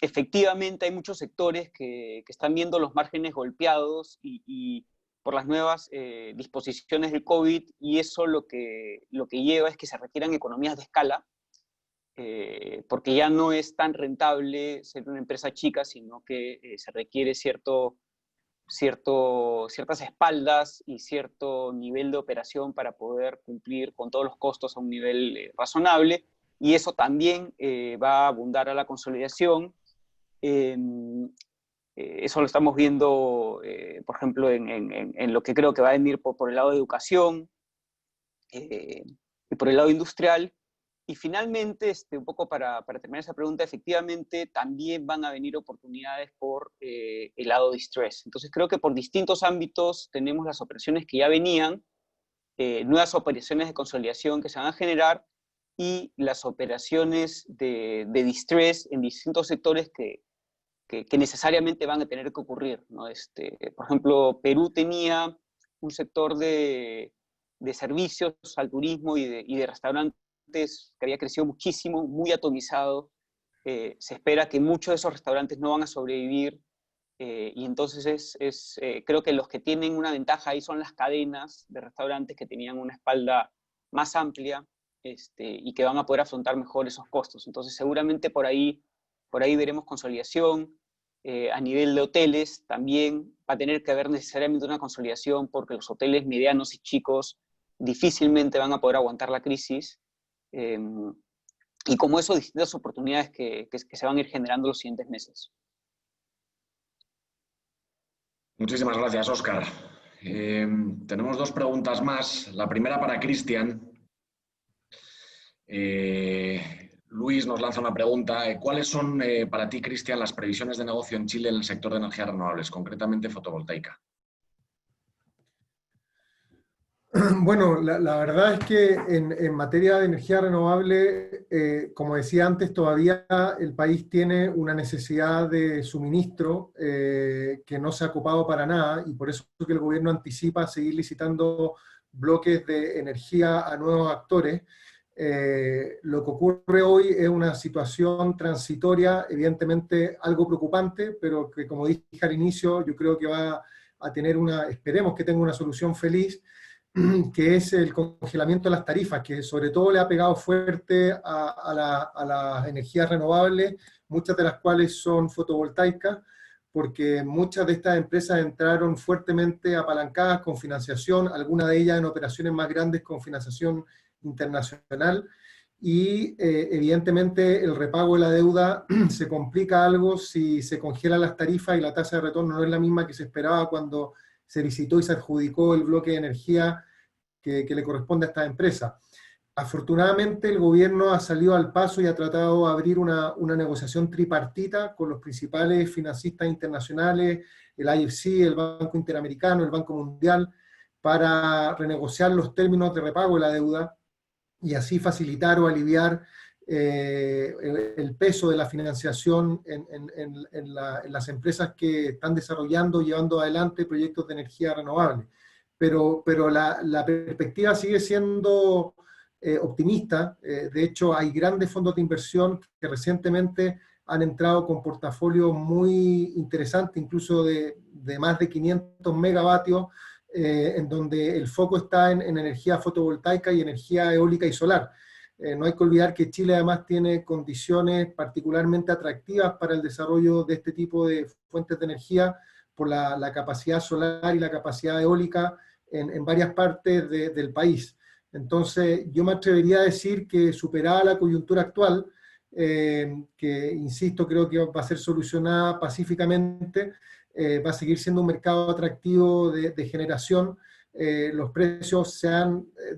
efectivamente, hay muchos sectores que están viendo los márgenes golpeados y por las nuevas disposiciones del COVID, y eso lo que lleva es que se requieran economías de escala, porque ya no es tan rentable ser una empresa chica, sino que se requiere ciertas espaldas y cierto nivel de operación para poder cumplir con todos los costos a un nivel razonable, y eso también va a abundar a la consolidación. Eso lo estamos viendo, por ejemplo, en lo que creo que va a venir por el lado de educación y por el lado industrial. Y finalmente, un poco para terminar esa pregunta, efectivamente también van a venir oportunidades por el lado distress. Entonces creo que por distintos ámbitos tenemos las operaciones que ya venían, nuevas operaciones de consolidación que se van a generar y las operaciones de distress en distintos sectores que necesariamente van a tener que ocurrir, ¿no? Por ejemplo, Perú tenía un sector de servicios al turismo y de restaurantes que había crecido muchísimo, muy atomizado. Se espera que muchos de esos restaurantes no van a sobrevivir, y entonces creo que los que tienen una ventaja ahí son las cadenas de restaurantes que tenían una espalda más amplia y que van a poder afrontar mejor esos costos. Entonces seguramente por ahí veremos consolidación. A nivel de hoteles también va a tener que haber necesariamente una consolidación, porque los hoteles medianos y chicos difícilmente van a poder aguantar la crisis, y como eso, distintas oportunidades que se van a ir generando los siguientes meses. Muchísimas gracias, Óscar. Tenemos dos preguntas más. La primera para Cristian. Luis nos lanza una pregunta. ¿Cuáles son para ti, Cristian, las previsiones de negocio en Chile en el sector de energías renovables, concretamente fotovoltaica? Bueno, la verdad es que en materia de energía renovable, como decía antes, todavía el país tiene una necesidad de suministro que no se ha ocupado para nada, y por eso es que el gobierno anticipa seguir licitando bloques de energía a nuevos actores. Lo que ocurre hoy es una situación transitoria, evidentemente algo preocupante, pero que, como dije al inicio, yo creo que va a tener esperemos que tenga una solución feliz, que es el congelamiento de las tarifas, que sobre todo le ha pegado fuerte a las energías renovables, muchas de las cuales son fotovoltaicas, porque muchas de estas empresas entraron fuertemente apalancadas con financiación, algunas de ellas en operaciones más grandes con financiación internacional, y evidentemente el repago de la deuda se complica algo si se congelan las tarifas y la tasa de retorno no es la misma que se esperaba cuando se licitó y se adjudicó el bloque de energía que le corresponde a esta empresa. Afortunadamente el gobierno ha salido al paso y ha tratado de abrir una negociación tripartita con los principales financistas internacionales, el IFC, el Banco Interamericano, el Banco Mundial, para renegociar los términos de repago de la deuda y así facilitar o aliviar el peso de la financiación en las empresas que están desarrollando, llevando adelante proyectos de energía renovable. Pero la perspectiva sigue siendo optimista. De hecho, hay grandes fondos de inversión que recientemente han entrado con portafolios muy interesantes, incluso de más de 500 megavatios, en donde el foco está en energía fotovoltaica y energía eólica y solar. No hay que olvidar que Chile además tiene condiciones particularmente atractivas para el desarrollo de este tipo de fuentes de energía por la capacidad solar y la capacidad eólica en varias partes del país. Entonces, yo me atrevería a decir que superada la coyuntura actual, que, insisto, creo que va a ser solucionada pacíficamente, va a seguir siendo un mercado atractivo de generación. Los precios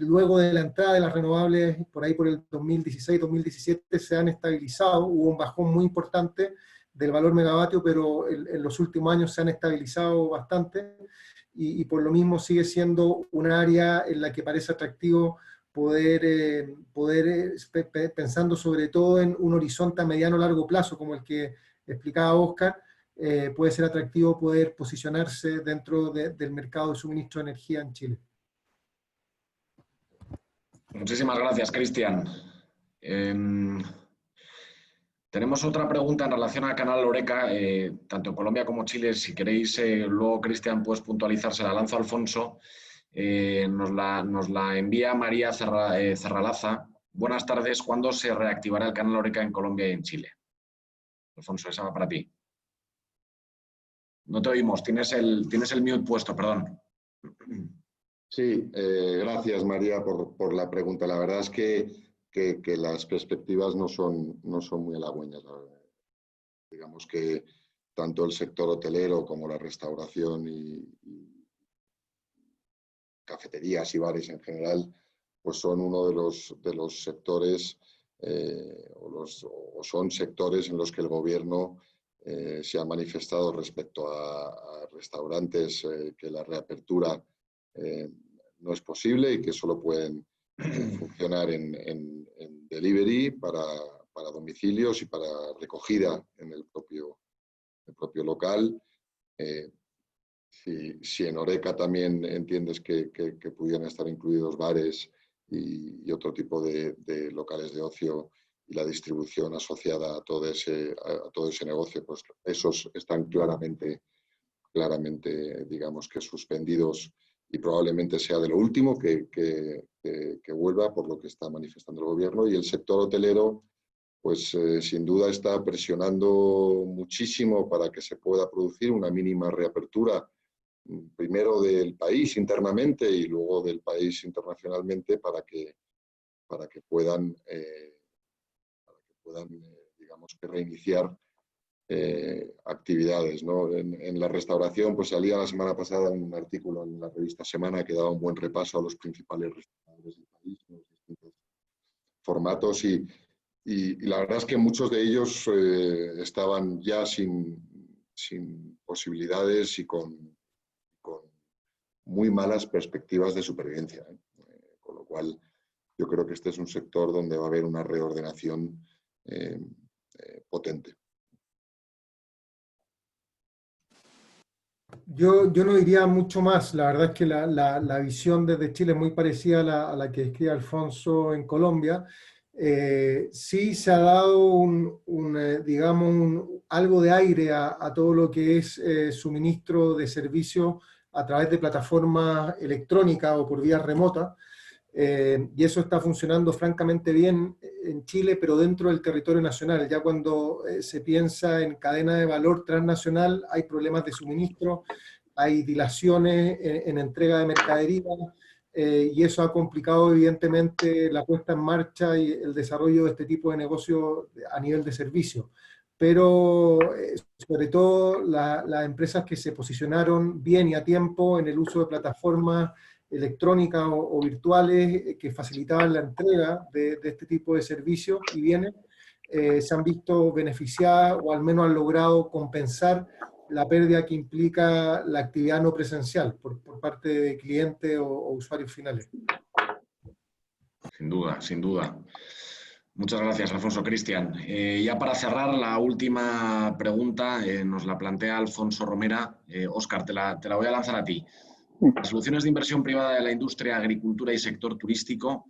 luego de la entrada de las renovables, por ahí por el 2016-2017, se han estabilizado. Hubo un bajón muy importante del valor megavatio, pero en los últimos años se han estabilizado bastante, y por lo mismo sigue siendo un área en la que parece atractivo poder pensando sobre todo en un horizonte a mediano o largo plazo, como el que explicaba Oscar, puede ser atractivo poder posicionarse dentro del mercado de suministro de energía en Chile. Muchísimas gracias, Cristian. Tenemos otra pregunta en relación al canal Horeca, tanto en Colombia como Chile. Si queréis, luego, Cristian, puedes puntualizar, se la lanzo a Alfonso. Nos la envía María Cerralaza. Buenas tardes. ¿Cuándo se reactivará el canal Horeca en Colombia y en Chile? Alfonso, esa va para ti. No te oímos, tienes el mute puesto, perdón. Sí, gracias María por la pregunta. La verdad es que las perspectivas no son muy halagüeñas. Digamos que tanto el sector hotelero como la restauración y cafeterías y bares en general, pues son uno de los sectores o son sectores en los que el gobierno se ha manifestado respecto a restaurantes que la reapertura no es posible y que solo pueden funcionar en delivery para domicilios y para recogida en el propio local. Si en Horeca también entiendes que pudieran estar incluidos bares y otro tipo de locales de ocio y la distribución asociada a todo ese negocio, pues esos están claramente, digamos que suspendidos, y probablemente sea de lo último que vuelva, por lo que está manifestando el gobierno. Y el sector hotelero, pues sin duda está presionando muchísimo para que se pueda producir una mínima reapertura, primero del país internamente y luego del país internacionalmente, para que puedan digamos que reiniciar actividades, ¿no? En la restauración, pues salía la semana pasada un artículo en la revista Semana que daba un buen repaso a los principales restauradores del país, en los distintos formatos, y la verdad es que muchos de ellos estaban ya sin posibilidades y con muy malas perspectivas de supervivencia, con lo cual yo creo que este es un sector donde va a haber una reordenación potente. Yo no diría mucho más. La verdad es que la visión desde Chile es muy parecida a la que describe Alfonso en Colombia. Sí se ha dado digamos, algo de aire a todo lo que es suministro de servicios a través de plataformas electrónicas o por vía remota. Y eso está funcionando francamente bien en Chile, pero dentro del territorio nacional. Ya cuando se piensa en cadena de valor transnacional, hay problemas de suministro, hay dilaciones en entrega de mercadería, y eso ha complicado evidentemente la puesta en marcha y el desarrollo de este tipo de negocio a nivel de servicio. Pero sobre todo las empresas que se posicionaron bien y a tiempo en el uso de plataformas electrónicas o virtuales que facilitaban la entrega de este tipo de servicios y bienes, se han visto beneficiadas o al menos han logrado compensar la pérdida que implica la actividad no presencial por parte de clientes o usuarios finales. Sin duda, sin duda. Muchas gracias, Alfonso. Cristian, ya para cerrar, la última pregunta nos la plantea Alfonso Romera. Óscar, te la voy a lanzar a ti. Las soluciones de inversión privada de la industria, agricultura y sector turístico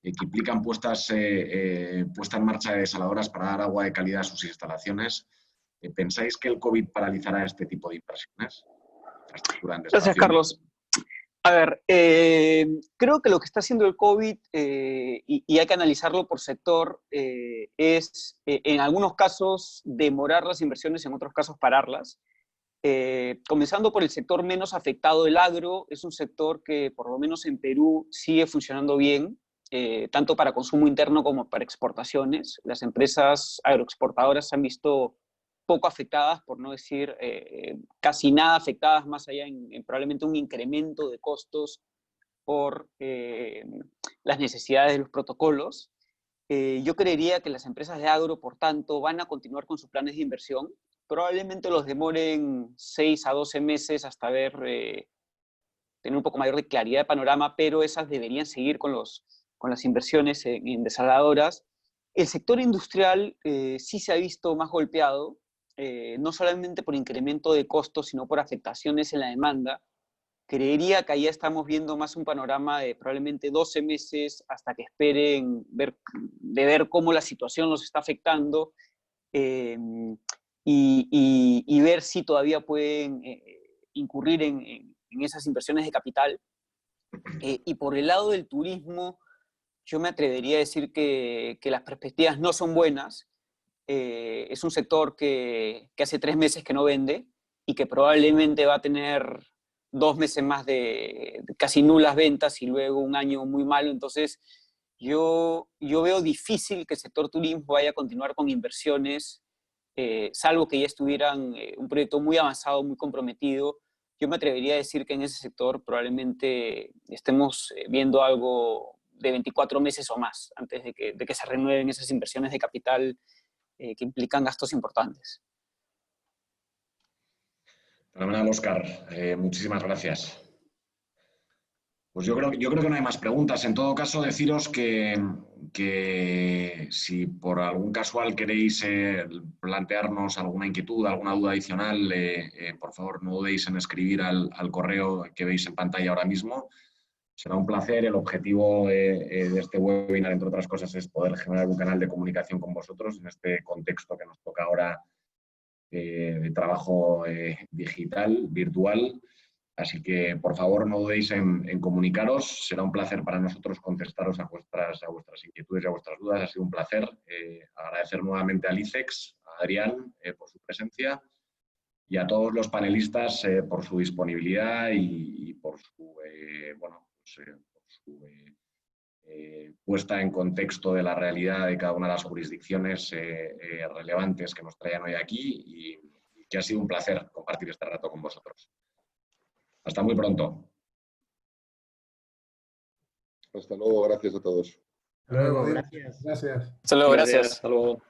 que implican puesta en marcha de desaladoras para dar agua de calidad a sus instalaciones, ¿pensáis que el COVID paralizará este tipo de inversiones? Gracias, Carlos. A ver, creo que lo que está haciendo el COVID, y hay que analizarlo por sector, es en algunos casos demorar las inversiones, en otros casos pararlas. Comenzando por el sector menos afectado, el agro, es un sector que por lo menos en Perú sigue funcionando bien, tanto para consumo interno como para exportaciones. Las empresas agroexportadoras se han visto poco afectadas, por no decir casi nada afectadas, más allá en probablemente un incremento de costos por las necesidades de los protocolos. Yo creería que las empresas de agro, por tanto, van a continuar con sus planes de inversión. Probablemente los demoren 6 a 12 meses hasta tener un poco mayor de claridad de panorama, pero esas deberían seguir con las inversiones en desaladoras. El sector industrial sí se ha visto más golpeado, no solamente por incremento de costos, sino por afectaciones en la demanda. Creería que ahí estamos viendo más un panorama de probablemente 12 meses hasta que esperen ver cómo la situación los está afectando, y ver si todavía pueden incurrir en esas inversiones de capital. Y por el lado del turismo, yo me atrevería a decir que las perspectivas no son buenas. Es un sector que hace 3 meses que no vende y que probablemente va a tener 2 meses más de casi nulas ventas y luego un año muy malo. Entonces, yo veo difícil que el sector turismo vaya a continuar con inversiones, salvo que ya estuvieran un proyecto muy avanzado, muy comprometido. Yo me atrevería a decir que en ese sector probablemente estemos viendo algo de 24 meses o más antes de que se renueven esas inversiones de capital que implican gastos importantes. Fenomenal, Óscar. Muchísimas gracias. Pues yo creo que no hay más preguntas. En todo caso, deciros que si por algún casual queréis plantearnos alguna inquietud, alguna duda adicional, por favor no dudéis en escribir al correo que veis en pantalla ahora mismo. Será un placer. El objetivo de este webinar, entre otras cosas, es poder generar un canal de comunicación con vosotros en este contexto que nos toca ahora de trabajo digital, virtual. Así que, por favor, no dudéis en comunicaros. Será un placer para nosotros contestaros a vuestras inquietudes y a vuestras dudas. Ha sido un placer. Agradecer nuevamente al ICEX, a Adrián, por su presencia, y a todos los panelistas por su disponibilidad y por su, puesta en contexto de la realidad de cada una de las jurisdicciones relevantes que nos traían hoy aquí, y que ha sido un placer compartir este rato con vosotros. Hasta muy pronto. Hasta luego, gracias a todos. Hasta luego, gracias. Gracias. Hasta luego, gracias. Hasta luego.